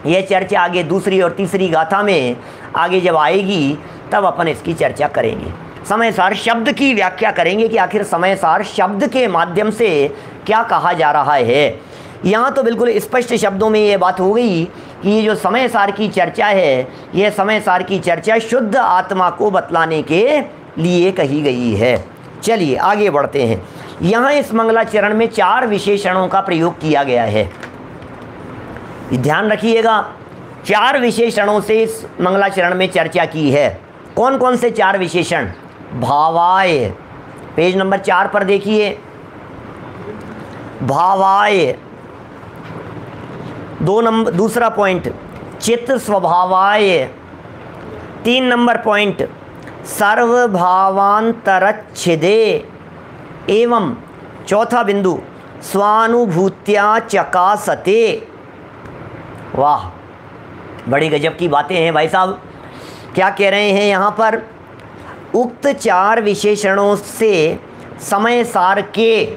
यह चर्चा आगे दूसरी और तीसरी गाथा में आगे जब आएगी तब अपन इसकी चर्चा करेंगे। समय सार शब्द की व्याख्या करेंगे कि आखिर समय सार शब्द के माध्यम से क्या कहा जा रहा है। यहाँ तो बिल्कुल स्पष्ट शब्दों में ये बात हो गई कि ये जो समय सार की चर्चा है, ये समय सार की चर्चा शुद्ध आत्मा को बतलाने के लिए कही गई है। चलिए आगे बढ़ते हैं। यहाँ इस मंगलाचरण में 4 विशेषणों का प्रयोग किया गया है, ध्यान रखिएगा। 4 विशेषणों से इस मंगलाचरण में चर्चा की है। कौन कौन से 4 विशेषण? भावाय, पेज नंबर 4 पर देखिए। भावाय, दूसरा पॉइंट चित्त स्वभावाय, 3 नंबर पॉइंट सर्वभावांतरच्छिदे एवं चौथा बिंदु स्वानुभूत्या चकासते। वाह, बड़ी गजब की बातें हैं भाई साहब। क्या कह रहे हैं यहाँ पर? उक्त 4 विशेषणों से समय सार के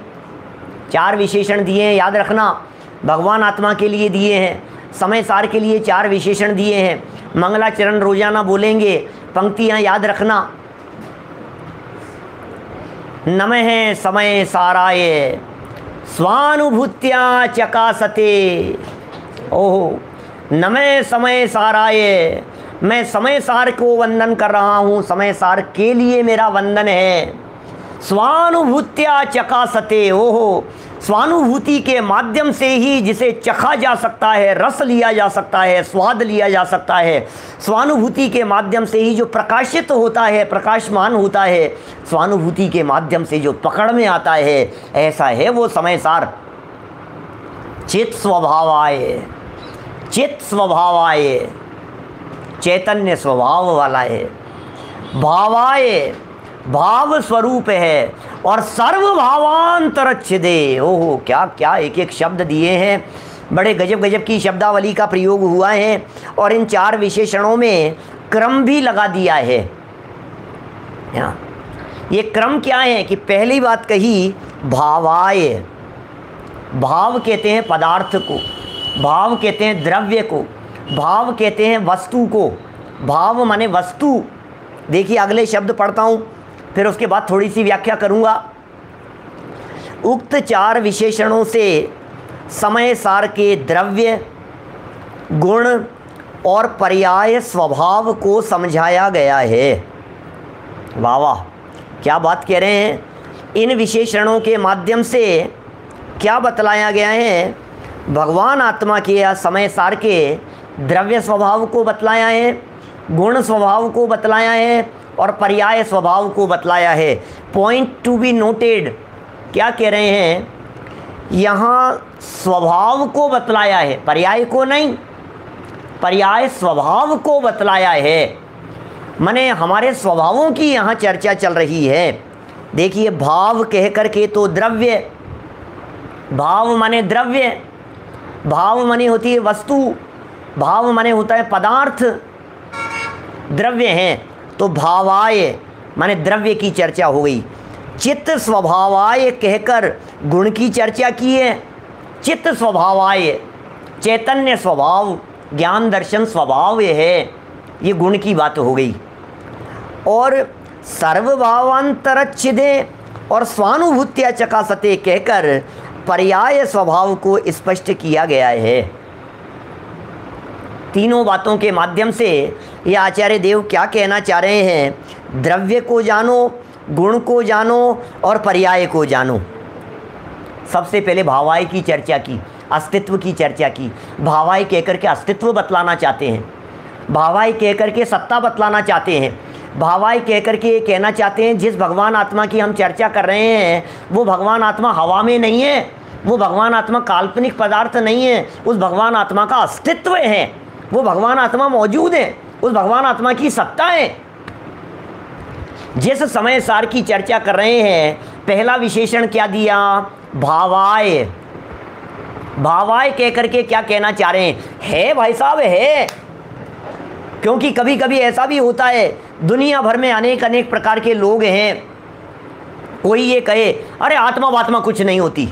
4 विशेषण दिए हैं, याद रखना। भगवान आत्मा के लिए दिए हैं, समय सार के लिए 4 विशेषण दिए हैं। मंगलाचरण रोजाना बोलेंगे, पंक्तियाँ याद रखना। नमः समय साराय स्वानुभूत्या चकासते। ओहो, नमः समय साराय, मैं समय सार को वंदन कर रहा हूँ, समय सार के लिए मेरा वंदन है। स्वानुभूत्या चकासते, ओहो, स्वानुभूति के माध्यम से ही जिसे चखा जा सकता है, रस लिया जा सकता है, स्वाद लिया जा सकता है। स्वानुभूति के माध्यम से ही जो प्रकाशित होता है, प्रकाशमान होता है, स्वानुभूति के माध्यम से जो पकड़ में आता है, ऐसा है वो समय सार। चित स्वभावाय, चित स्वभावाय, चैतन्य स्वभाव वाला है। भावाय, भाव स्वरूप है। और सर्वभावांतरच्छिदे, ओहो, क्या क्या एक एक शब्द दिए हैं, बड़े गजब गजब की शब्दावली का प्रयोग हुआ है। और इन 4 विशेषणों में क्रम भी लगा दिया है। ये क्रम क्या है कि पहली बात कही भावाय, भाव कहते हैं पदार्थ को, भाव कहते हैं द्रव्य को, भाव कहते हैं वस्तु को। भाव माने वस्तु। देखिए अगले शब्द पढ़ता हूँ, फिर उसके बाद थोड़ी सी व्याख्या करूँगा। उक्त 4 विशेषणों से समय सार के द्रव्य, गुण और पर्याय स्वभाव को समझाया गया है। वाह वाह, क्या बात कह रहे हैं। इन विशेषणों के माध्यम से क्या बतलाया गया है? भगवान आत्मा के या समय सार के द्रव्य स्वभाव को बतलाया है, गुण स्वभाव को बतलाया है और पर्याय स्वभाव को बतलाया है। पॉइंट टू बी नोटेड, क्या कह रहे हैं, यहाँ स्वभाव को बतलाया है, पर्याय को नहीं, पर्याय स्वभाव को बतलाया है। माने हमारे स्वभावों की यहाँ चर्चा चल रही है। देखिए, भाव कह करके तो द्रव्य, भाव माने द्रव्य, भाव माने होती है वस्तु, भाव माने होता है पदार्थ, द्रव्य हैं तो भावाय माने द्रव्य की चर्चा हो गई। चित्त स्वभावाय कहकर गुण की चर्चा की है। चित्त स्वभावाय, चैतन्य स्वभाव, ज्ञान दर्शन स्वभाव ये है, ये गुण की बात हो गई। और सर्वभावांतरच्छिदे और स्वानुभूत्या चकासते कहकर पर्याय स्वभाव को स्पष्ट किया गया है। तीनों बातों के माध्यम से ये आचार्य देव क्या कहना चाह रहे हैं, द्रव्य को जानो, गुण को जानो और पर्याय को जानो। सबसे पहले भावाय की चर्चा की, अस्तित्व की चर्चा की। भावाय कहकर के अस्तित्व बतलाना चाहते हैं, भावाय कहकर के सत्ता बतलाना चाहते हैं, भावाय कहकर के कहना चाहते हैं जिस भगवान आत्मा की हम चर्चा कर रहे हैं वो भगवान आत्मा हवा में नहीं है, वो भगवान आत्मा काल्पनिक पदार्थ नहीं है, उस भगवान आत्मा का अस्तित्व है, वो भगवान आत्मा मौजूद है, उस भगवान आत्मा की सत्ता है। जिस समय सार की चर्चा कर रहे हैं, पहला विशेषण क्या दिया, भावाय। भावाय कह करके क्या कहना चाह रहे हैं, है भाई साहब है। क्योंकि कभी कभी ऐसा भी होता है, दुनिया भर में अनेक अनेक प्रकार के लोग हैं, कोई ये कहे अरे आत्मा वात्मा कुछ नहीं होती,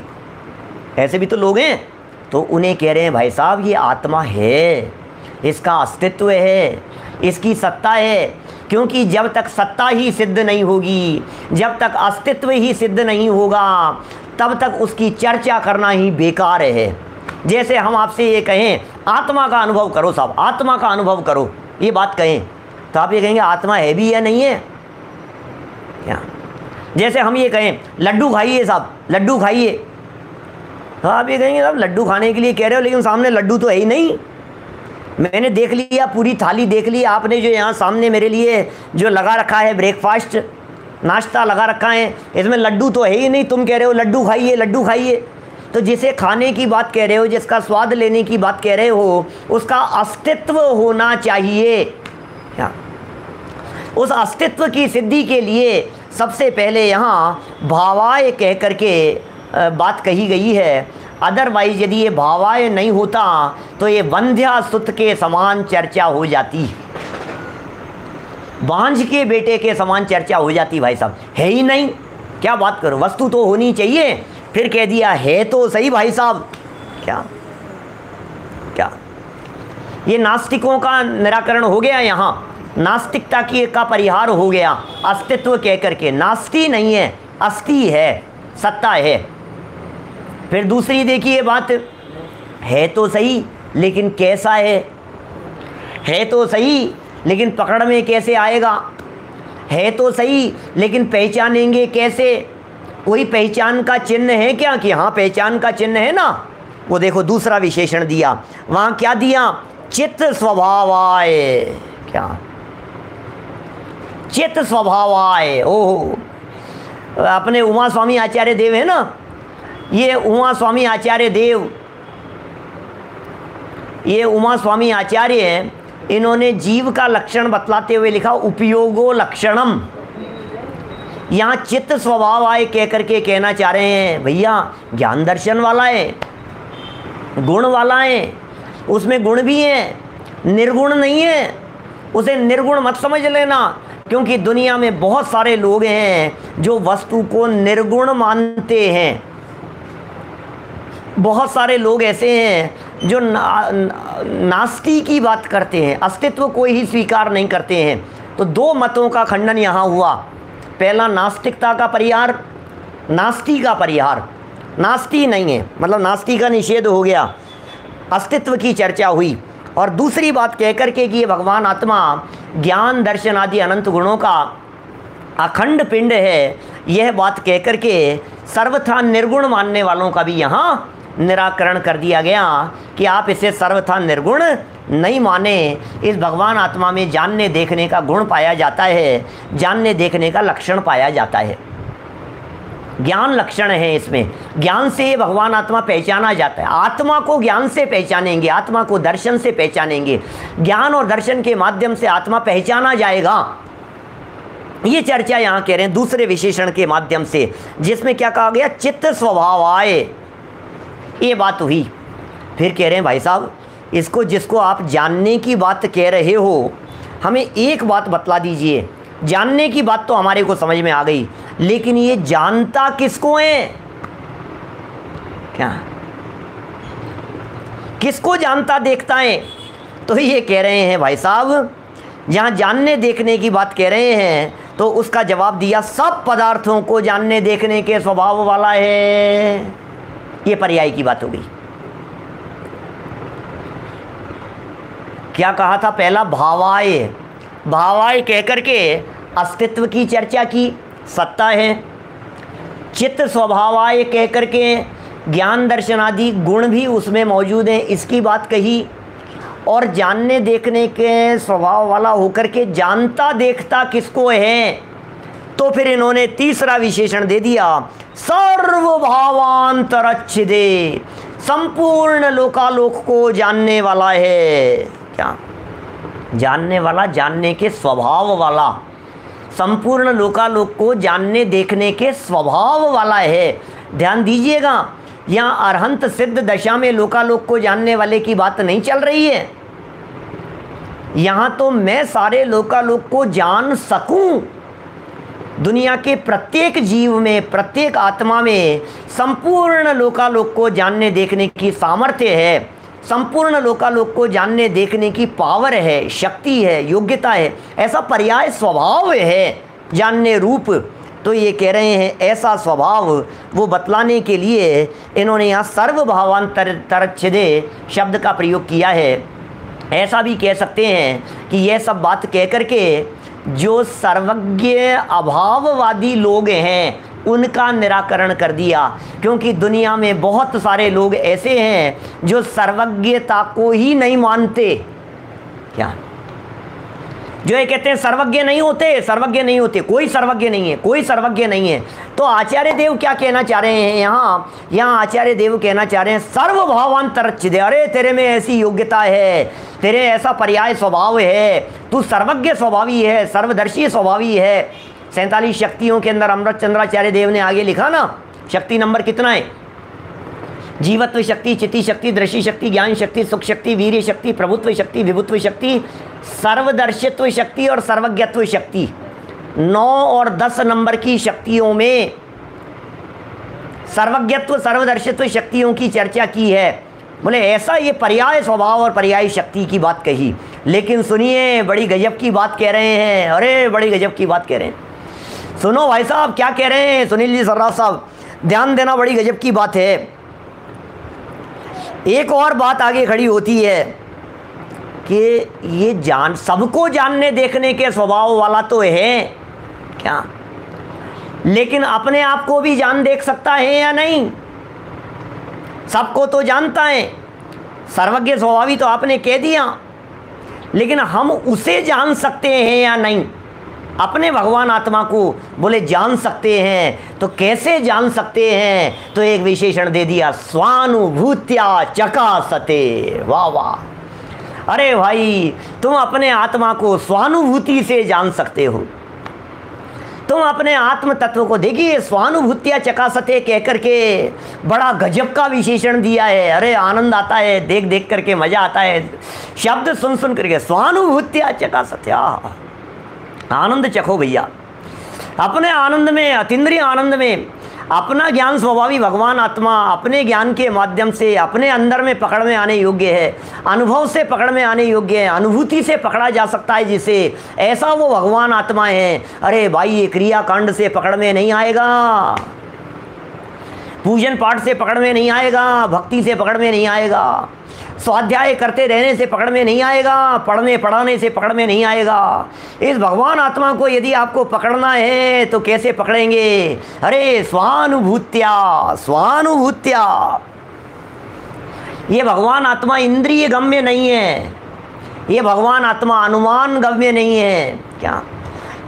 ऐसे भी तो लोग हैं। तो उन्हें कह रहे हैं भाई साहब ये आत्मा है, इसका अस्तित्व है, इसकी सत्ता है। क्योंकि जब तक सत्ता ही सिद्ध नहीं होगी, जब तक अस्तित्व ही सिद्ध नहीं होगा, तब तक उसकी चर्चा करना ही बेकार है। जैसे हम आपसे ये कहें आत्मा का अनुभव करो साहब, आत्मा का अनुभव करो, ये बात कहें तो आप ये कहेंगे आत्मा है भी या नहीं है क्या। जैसे हम ये कहें लड्डू खाइए साहब, लड्डू खाइए, तो आप ये कहेंगे साहब लड्डू खाने के लिए कह रहे हो लेकिन सामने लड्डू तो है ही नहीं। मैंने देख लिया, पूरी थाली देख ली आपने, जो यहाँ सामने मेरे लिए जो लगा रखा है ब्रेकफास्ट, नाश्ता लगा रखा है, इसमें लड्डू तो है ही नहीं, तुम कह रहे हो लड्डू खाइए लड्डू खाइए। तो जिसे खाने की बात कह रहे हो, जिसका स्वाद लेने की बात कह रहे हो, उसका अस्तित्व होना चाहिए। क्या उस अस्तित्व की सिद्धि के लिए सबसे पहले यहाँ भावाय कह करके बात कही गई है। अदरवाइज यदि ये भावाय नहीं होता तो ये वंध्या सुत के समान चर्चा हो जाती, बांझ के बेटे के समान चर्चा हो जाती। भाई साहब है ही नहीं, क्या बात करो, वस्तु तो होनी चाहिए, फिर कह दिया है तो सही भाई साहब। क्या क्या ये नास्तिकों का निराकरण हो गया, यहाँ नास्तिकता की का परिहार हो गया। अस्तित्व कह करके, नास्ति नहीं है, अस्ति है, सत्ता है। फिर दूसरी देखिए बात, है तो सही लेकिन कैसा है तो सही लेकिन पकड़ में कैसे आएगा, है तो सही लेकिन पहचानेंगे कैसे, कोई पहचान का चिन्ह है क्या कि हाँ पहचान का चिन्ह है ना। वो देखो दूसरा विशेषण दिया, वहाँ क्या दिया, चित्त स्वभावाय। क्या चित्त स्वभावाय, ओह अपने उमा स्वामी आचार्य देव है ना, ये उमा स्वामी आचार्य देव, ये उमा स्वामी आचार्य हैं, इन्होंने जीव का लक्षण बतलाते हुए लिखा उपयोगो लक्षणम। यहाँ चित्त स्वभाव आए कह करके कहना चाह रहे हैं भैया ज्ञान दर्शन वाला है, गुण वाला है, उसमें गुण भी है, निर्गुण नहीं है, उसे निर्गुण मत समझ लेना। क्योंकि दुनिया में बहुत सारे लोग हैं जो वस्तु को निर्गुण मानते हैं, बहुत सारे लोग ऐसे हैं जो नास्ति की बात करते हैं, अस्तित्व को ही स्वीकार नहीं करते हैं। तो दो मतों का खंडन यहाँ हुआ, पहला नास्तिकता का परिहार, नास्ति का परिहार, नास्ति नहीं है मतलब नास्ति का निषेध हो गया, अस्तित्व की चर्चा हुई। और दूसरी बात कहकर के कि ये भगवान आत्मा ज्ञान दर्शन आदि अनंत गुणों का अखंड पिंड है, यह बात कहकर के सर्वथा निर्गुण मानने वालों का भी यहाँ निराकरण कर दिया गया कि आप इसे सर्वथा निर्गुण नहीं माने। इस भगवान आत्मा में जानने देखने का गुण पाया जाता है, जानने देखने का लक्षण पाया जाता है, ज्ञान लक्षण है इसमें। ज्ञान से भगवान आत्मा पहचाना जाता है। आत्मा को ज्ञान से पहचानेंगे, आत्मा को दर्शन से पहचानेंगे, ज्ञान और दर्शन के माध्यम से आत्मा पहचाना जाएगा। ये चर्चा यहाँ कह रहे हैं दूसरे विशेषण के माध्यम से, जिसमें क्या कहा गया, चित्त स्वभाव आए, ये बात हुई। फिर कह रहे हैं भाई साहब, इसको जिसको आप जानने की बात कह रहे हो, हमें एक बात बतला दीजिए। जानने की बात तो हमारे को समझ में आ गई, लेकिन ये जानता किसको है? क्या किसको जानता देखता है? तो ये कह रहे हैं भाई साहब, जहाँ जानने देखने की बात कह रहे हैं तो उसका जवाब दिया, सब पदार्थों को जानने देखने के स्वभाव वाला है। ये पर्याय की बात हो गई। क्या कहा था पहला? भावाय, भावाय कहकर के अस्तित्व की चर्चा की, सत्ता है। चित्त स्वभावाय कहकर के ज्ञान दर्शन आदि गुण भी उसमें मौजूद हैं, इसकी बात कही। और जानने देखने के स्वभाव वाला होकर के जानता देखता किसको है? तो फिर इन्होंने तीसरा विशेषण दे दिया, सर्वभावांतरच्छिदे, संपूर्ण लोकालोक को जानने वाला है। क्या जानने वाला? जानने के स्वभाव वाला, संपूर्ण लोकालोक को जानने देखने के स्वभाव वाला है। ध्यान दीजिएगा, यहाँ अरहंत सिद्ध दशा में लोकालोक को जानने वाले की बात नहीं चल रही है। यहाँ तो मैं सारे लोकालोक को जान सकूं, दुनिया के प्रत्येक जीव में, प्रत्येक आत्मा में संपूर्ण लोकालोक को जानने देखने की सामर्थ्य है, संपूर्ण लोकालोक को जानने देखने की पावर है, शक्ति है, योग्यता है, ऐसा पर्याय स्वभाव है जानने रूप। तो ये कह रहे हैं ऐसा स्वभाव वो बतलाने के लिए इन्होंने यहाँ सर्वभावांतरच्छिदे शब्द का प्रयोग किया है। ऐसा भी कह सकते हैं कि यह सब बात कह करके जो सर्वज्ञ अभाववादी लोग हैं उनका निराकरण कर दिया, क्योंकि दुनिया में बहुत सारे लोग ऐसे हैं जो सर्वज्ञता को ही नहीं मानते। क्या? जो ये कहते हैं सर्वज्ञ नहीं होते, सर्वज्ञ नहीं होते, कोई सर्वज्ञ नहीं है, कोई सर्वज्ञ नहीं है। तो आचार्य देव क्या कहना चाह रहे हैं यहाँ आचार्य देव कहना चाह रहे हैं सर्वभावांतरच्छिदे, अरे तेरे में ऐसी योग्यता है, तेरे ऐसा पर्याय स्वभाव है, तू सर्वज्ञ स्वभावी है, सर्वदर्शी स्वभावी है। 47 शक्तियों के अंदर अमृत चंद्राचार्य देव ने आगे लिखा ना, शक्ति नंबर कितना है? जीवत्व शक्ति, चिति शक्ति, दृष्टि शक्ति, ज्ञान शक्ति, सुख शक्ति, वीर्य शक्ति, प्रभुत्व शक्ति, विभुत्व शक्ति, सर्वदर्शित्व शक्ति और सर्वज्ञत्व शक्ति। 9 और 10 नंबर की शक्तियों में सर्वज्ञत्व सर्वदर्शित्व शक्तियों की चर्चा की है। बोले ऐसा ये पर्याय स्वभाव और पर्याय शक्ति की बात कही। लेकिन सुनिए, बड़ी गजब की बात कह रहे हैं, अरे बड़ी गजब की बात कह रहे हैं। सुनो भाई साहब क्या कह रहे हैं, सुनील जी सर्राफ साहब, ध्यान देना, बड़ी गजब की बात है। एक और बात आगे खड़ी होती है कि ये जान सबको जानने देखने के स्वभाव वाला तो है क्या, लेकिन अपने आप को भी जान देख सकता है या नहीं? सबको तो जानता है, सर्वज्ञ स्वभावी तो आपने कह दिया, लेकिन हम उसे जान सकते हैं या नहीं? अपने भगवान आत्मा को बोले जान सकते हैं, तो कैसे जान सकते हैं? तो एक विशेषण दे दिया, स्वानुभूत्या चकासते। वाह वाह, अरे भाई तुम अपने आत्मा को स्वानुभूति से जान सकते हो। तुम अपने आत्म तत्व को देखिए, स्वानुभूत्या चकासते कह करके बड़ा गजब का विशेषण दिया है। अरे आनंद आता है, देख देख करके मजा आता है, शब्द सुन सुन करके स्वानुभूत्या चकासते। आनंद चखो भैया, अपने आनंद में, अतीन्द्रिय आनंद में अपना ज्ञान स्वभावी भगवान आत्मा अपने ज्ञान के माध्यम से अपने अंदर में पकड़ में आने योग्य है, अनुभव से पकड़ में आने योग्य है, अनुभूति से पकड़ा जा सकता है जिसे, ऐसा वो भगवान आत्मा है। अरे भाई ये क्रियाकांड से पकड़ में नहीं आएगा, पूजन पाठ से पकड़ में नहीं आएगा, भक्ति से पकड़ में नहीं आएगा, स्वाध्याय करते रहने से पकड़ में नहीं आएगा, पढ़ने पढ़ाने से पकड़ में नहीं आएगा। इस भगवान आत्मा को यदि आपको पकड़ना है तो कैसे पकड़ेंगे? अरे स्वानुभूत्या, स्वानुभूत्या। ये भगवान आत्मा इंद्रिय गम्य नहीं है, ये भगवान आत्मा अनुमान गम्य नहीं है। क्या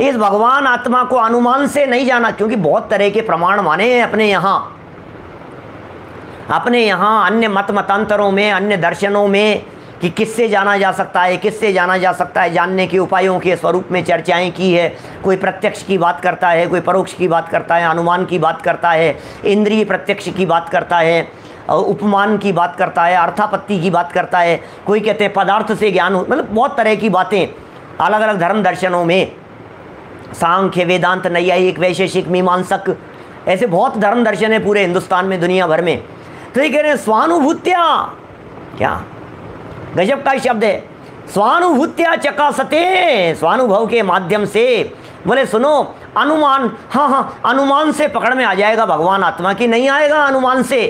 इस भगवान आत्मा को अनुमान से नहीं जाना, क्योंकि बहुत तरह के प्रमाण माने हैं अपने यहाँ अन्य मतांतरों में, अन्य दर्शनों में, कि किससे जाना जा सकता है, किससे जाना जा सकता है, जानने के उपायों के स्वरूप में चर्चाएं की है। कोई प्रत्यक्ष की बात करता है, कोई परोक्ष की बात करता है, अनुमान की बात करता है, इंद्रिय प्रत्यक्ष की बात करता है, उपमान की बात करता है, अर्थापत्ति की बात करता है, कोई कहते हैं पदार्थ से ज्ञान, मतलब बहुत तरह की बातें अलग अलग धर्म दर्शनों में, सांख्य, वेदांत, नैयायिक, वैशेषिक, मीमांसक, ऐसे बहुत धर्म दर्शन है पूरे हिंदुस्तान में, दुनिया भर में। तो ये कह रहे हैं स्वानुभूत्या, क्या गजब का शब्द है, स्वानुभूत्या चकासते, स्वानुभव के माध्यम से। बोले सुनो, अनुमान, हाँ अनुमान से पकड़ में आ जाएगा भगवान आत्मा की, नहीं आएगा अनुमान से,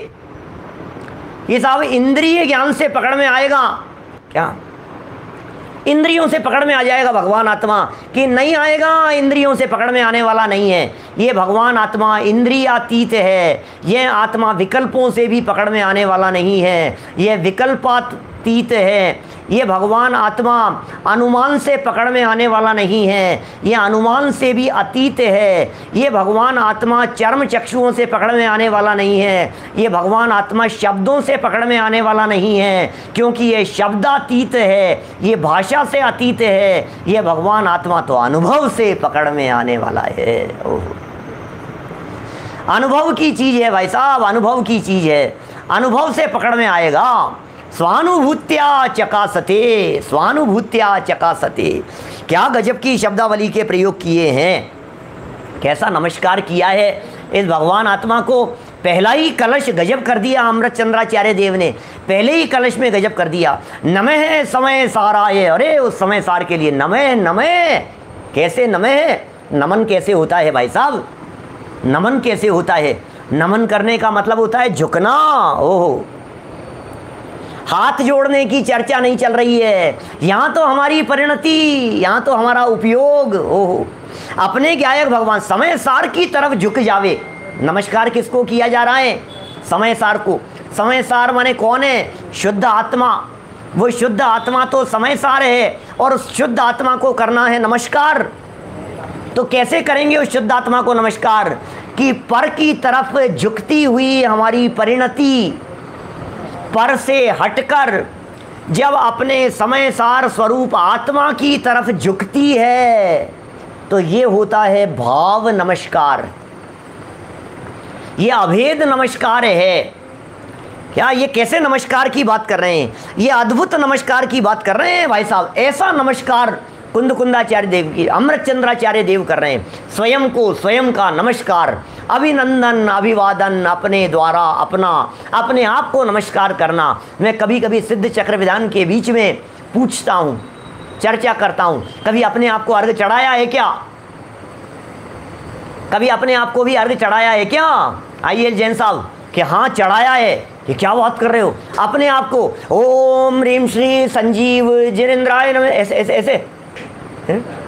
ये साहब इंद्रिय ज्ञान से पकड़ में आएगा। क्या इंद्रियों से पकड़ में आ जाएगा भगवान आत्मा कि नहीं आएगा? इंद्रियों से पकड़ में आने वाला नहीं है। ये भगवान आत्मा इंद्रियातीत है, ये आत्मा विकल्पों से भी पकड़ में आने वाला नहीं है, ये विकल्पातीत है। ये भगवान आत्मा अनुमान से पकड़ में आने वाला नहीं है, ये अनुमान से भी अतीत है। ये भगवान आत्मा चर्म चक्षुओं से पकड़ में आने वाला नहीं है, ये भगवान आत्मा शब्दों से पकड़ में आने वाला नहीं है, क्योंकि ये शब्दातीत है, ये भाषा से अतीत है। ये भगवान आत्मा तो अनुभव से पकड़ में आने वाला है। अनुभव की चीज़ है भाई साहब, अनुभव की चीज़ है, अनुभव से पकड़ में आएगा। स्वानुभूत्या चकासते, स्वानुभूत्या चकासते, क्या गजब की शब्दावली के प्रयोग किए हैं, कैसा नमस्कार किया है इस भगवान आत्मा को। पहला ही कलश गजब कर दिया अमृत चंद्राचार्य देव ने, पहले ही कलश में गजब कर दिया। नमः समय साराय, अरे उस समय सार के लिए नमः, नमः कैसे नमः, नमन कैसे होता है भाई साहब, नमन कैसे होता है? नमन करने का मतलब होता है झुकना। ओहो, हाथ जोड़ने की चर्चा नहीं चल रही है यहाँ, तो हमारी परिणति, यहाँ तो हमारा उपयोग। ओहो, अपने गायक भगवान समय सार की तरफ झुक जावे। नमस्कार किसको किया जा रहा है? समय सार को। समय सार माने कौन है? शुद्ध आत्मा। वो शुद्ध आत्मा तो समय सार है, और उस शुद्ध आत्मा को करना है नमस्कार। तो कैसे करेंगे उस शुद्ध आत्मा को नमस्कार? कि पर की तरफ झुकती हुई हमारी परिणति, पर से हटकर जब अपने समय सार स्वरूप आत्मा की तरफ झुकती है, तो ये होता है भाव नमस्कार। ये अभेद नमस्कार है। क्या ये कैसे नमस्कार की बात कर रहे हैं? ये अद्भुत नमस्कार की बात कर रहे हैं भाई साहब। ऐसा नमस्कार कुंदकुंदाचार्य देव की, अमृत चंद्राचार्य देव कर रहे हैं। स्वयं को, स्वयं का नमस्कार, अभिनंदन, अभिवादन, अपने द्वारा अपने आप को नमस्कार करना। मैं कभी कभी सिद्ध चक्र विधान के बीच में पूछता हूँ, चर्चा करता हूँ, कभी अपने आप को अर्घ चढ़ाया है क्या? कभी अपने आप को भी अर्घ चढ़ाया है क्या? आइए जैन साहब कि हाँ चढ़ाया है। ये क्या बात कर रहे हो? अपने आप को ओम ह्रीम श्री संजीव जिनेन्द्राय नमः, ऐसे ऐसे ऐसे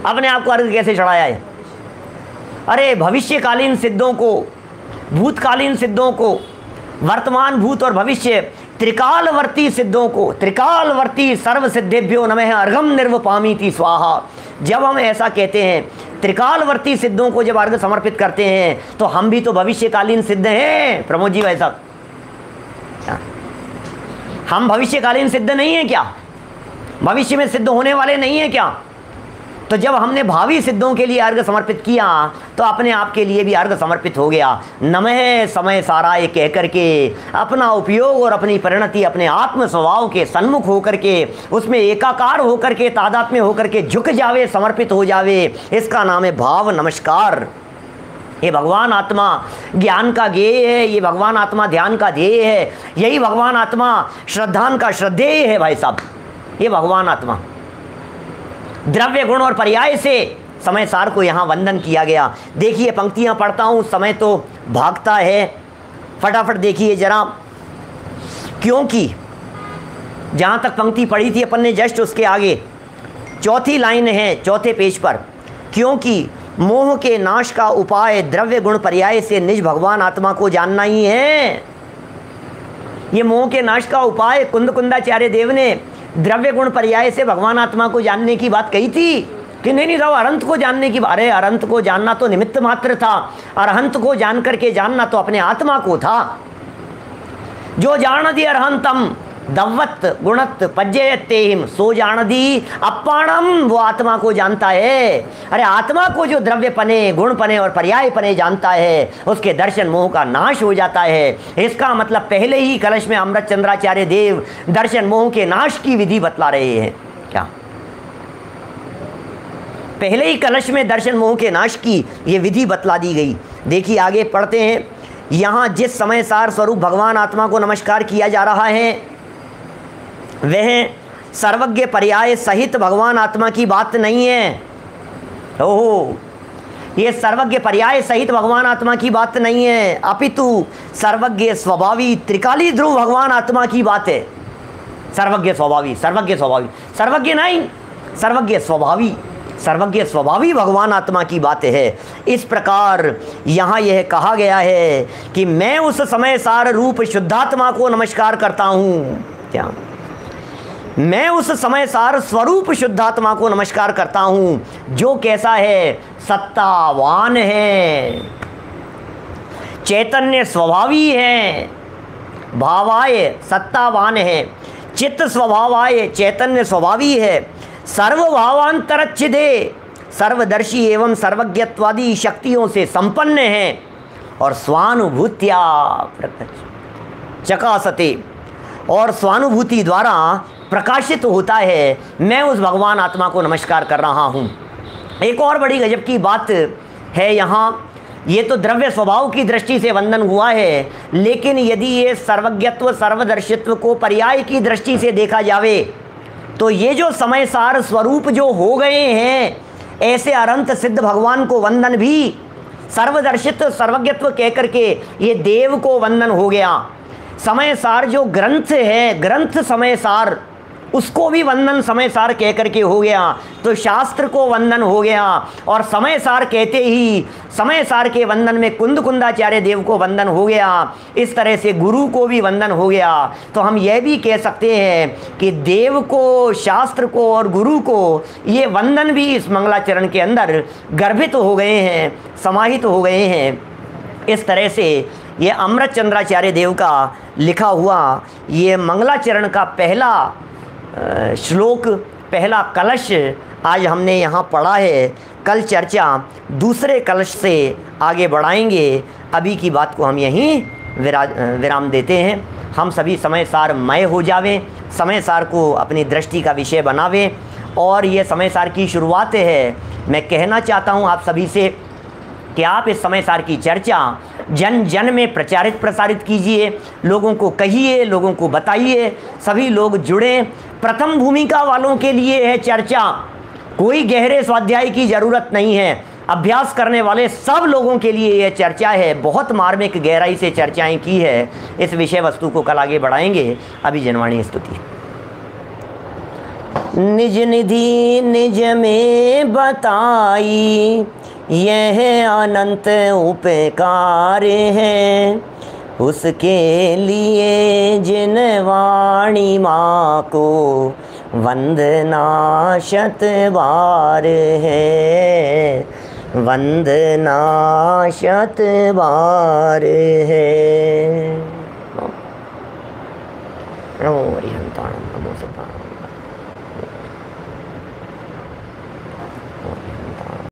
अपने आप को अर्घ कैसे चढ़ाया है? अरे भविष्यकालीन सिद्धों को, भूतकालीन सिद्धों को, वर्तमान, भूत और भविष्य त्रिकालवर्ती सिद्धों को, त्रिकालवर्ती सर्व सिद्धेभ्यो नमः अर्घम निर्वपामीति स्वाहा। जब हम ऐसा कहते हैं, त्रिकालवर्ती सिद्धों को जब अर्घ समर्पित करते हैं, तो हम भी तो भविष्यकालीन सिद्ध हैं प्रमोद जी भाई साहब। हम भविष्यकालीन सिद्ध नहीं है क्या? भविष्य में सिद्ध होने वाले नहीं है क्या? तो जब हमने भावी सिद्धों के लिए अर्घ समर्पित किया, तो अपने आप के लिए भी अर्घ समर्पित हो गया। नमः समय साराय कह करके अपना उपयोग और अपनी परिणति अपने आत्म स्वभाव के सन्मुख होकर के, उसमें एकाकार होकर के, तादात्म्य होकर के झुक जावे, समर्पित हो जावे, इसका नाम है भाव नमस्कार। ये भगवान आत्मा ज्ञान का ज्ञेय है, ये भगवान आत्मा ध्यान का ध्येय है, यही भगवान आत्मा श्रद्धान का श्रद्धेय है भाई साहब। ये भगवान आत्मा द्रव्य गुण और पर्याय से समय सार को यहाँ वंदन किया गया। देखिए पंक्तियाँ पढ़ता हूँ, समय तो भागता है, फटाफट देखिए जरा, क्योंकि जहाँ तक पंक्ति पढ़ी थी अपन ने जस्ट उसके आगे चौथी लाइन है, चौथे पेज पर, क्योंकि मोह के नाश का उपाय द्रव्य गुण पर्याय से निज भगवान आत्मा को जानना ही है। ये मोह के नाश का उपाय कुंद कुंदाचार्य देव ने द्रव्य गुण पर्याय से भगवान आत्मा को जानने की बात कही थी कि नहीं साहब अरंत को जानने की। अरे अरंत को जानना तो निमित्त मात्र था, अरहंत को जान करके जानना तो अपने आत्मा को था। जो जानदी अरहंतम दव्वत गुणत पज्जयतेहिम, सो जानदी अपाणम, वो आत्मा को जानता है। अरे आत्मा को जो द्रव्य पने, गुण पने और पर्याय पने जानता है, उसके दर्शन मोह का नाश हो जाता है। इसका मतलब पहले ही कलश में अमृत चंद्राचार्य देव दर्शन मोह के नाश की विधि बतला रहे हैं। क्या पहले ही कलश में दर्शन मोह के नाश की ये विधि बतला दी गई। देखिए आगे पढ़ते हैं। यहाँ जिस समय सार स्वरूप भगवान आत्मा को नमस्कार किया जा रहा है, वह सर्वज्ञ पर्याय सहित भगवान आत्मा की बात नहीं है। ओहो, ये सर्वज्ञ पर्याय सहित भगवान आत्मा की बात नहीं है, अपितु सर्वज्ञ स्वभावी त्रिकाली ध्रुव भगवान आत्मा की बात है। सर्वज्ञ स्वभावी, सर्वज्ञ स्वभावी, सर्वज्ञ नहीं, सर्वज्ञ स्वभावी, सर्वज्ञ स्वभावी भगवान आत्मा की बात है। इस प्रकार यहाँ यह कहा गया है कि मैं उस समय सार रूप शुद्धात्मा को नमस्कार करता हूँ। क्या मैं उस समय सार स्वरूप शुद्धात्मा को नमस्कार करता हूँ, जो कैसा है, सत्तावान है, चैतन्य स्वभावी है, भावाय सत्तावान है, चित्त स्वभावाय चैतन्य स्वभावी है, सर्वभावांतरच्छिदे सर्वदर्शी एवं सर्वज्ञत्वादी शक्तियों से संपन्न है और स्वानुभूत्या चकासते, और स्वानुभूति द्वारा प्रकाशित होता है। मैं उस भगवान आत्मा को नमस्कार कर रहा हूँ। एक और बड़ी गजब की बात है यहाँ, ये तो द्रव्य स्वभाव की दृष्टि से वंदन हुआ है, लेकिन यदि ये सर्वज्ञत्व सर्वदर्शित्व को पर्याय की दृष्टि से देखा जावे तो ये जो समय सार स्वरूप जो हो गए हैं, ऐसे अनंत सिद्ध भगवान को वंदन भी सर्वदर्शित्व सर्वज्ञत्व कह करके ये देव को वंदन हो गया। समय सार जो ग्रंथ है, ग्रंथ समय सार, उसको भी वंदन समय सार कह करके हो गया, तो शास्त्र को वंदन हो गया। और समय सार कहते ही समय सार के वंदन में कुंद कुंदाचार्य देव को वंदन हो गया। इस तरह से गुरु को भी वंदन हो गया। तो हम यह भी कह सकते हैं कि देव को, शास्त्र को और गुरु को ये वंदन भी इस मंगलाचरण के अंदर गर्भित हो गए हैं, समाहित हो गए हैं। इस तरह से ये अमृत चंद्राचार्य देव का लिखा हुआ ये मंगलाचरण का पहला श्लोक, पहला कलश आज हमने यहाँ पढ़ा है। कल चर्चा दूसरे कलश से आगे बढ़ाएंगे। अभी की बात को हम यहीं विराम देते हैं। हम सभी समय सार मय हो जावें, समय सार को अपनी दृष्टि का विषय बनावें। और ये समय सार की शुरुआत है। मैं कहना चाहता हूँ आप सभी से कि आप इस समय सार की चर्चा जन जन में प्रचारित प्रसारित कीजिए, लोगों को कहिए, लोगों को बताइए, सभी लोग जुड़ें। प्रथम भूमिका वालों के लिए है चर्चा, कोई गहरे स्वाध्याय की ज़रूरत नहीं है। अभ्यास करने वाले सब लोगों के लिए यह चर्चा है। बहुत मार्मिक गहराई से चर्चाएं की है। इस विषय वस्तु को कल आगे बढ़ाएंगे। अभी जनवाणी स्तुति। निज निधि निज में बताई, यह अनंत उपकार है, उसके लिए जिन वाणी माँ को वंदना शत बार है, वंदना शत बार है।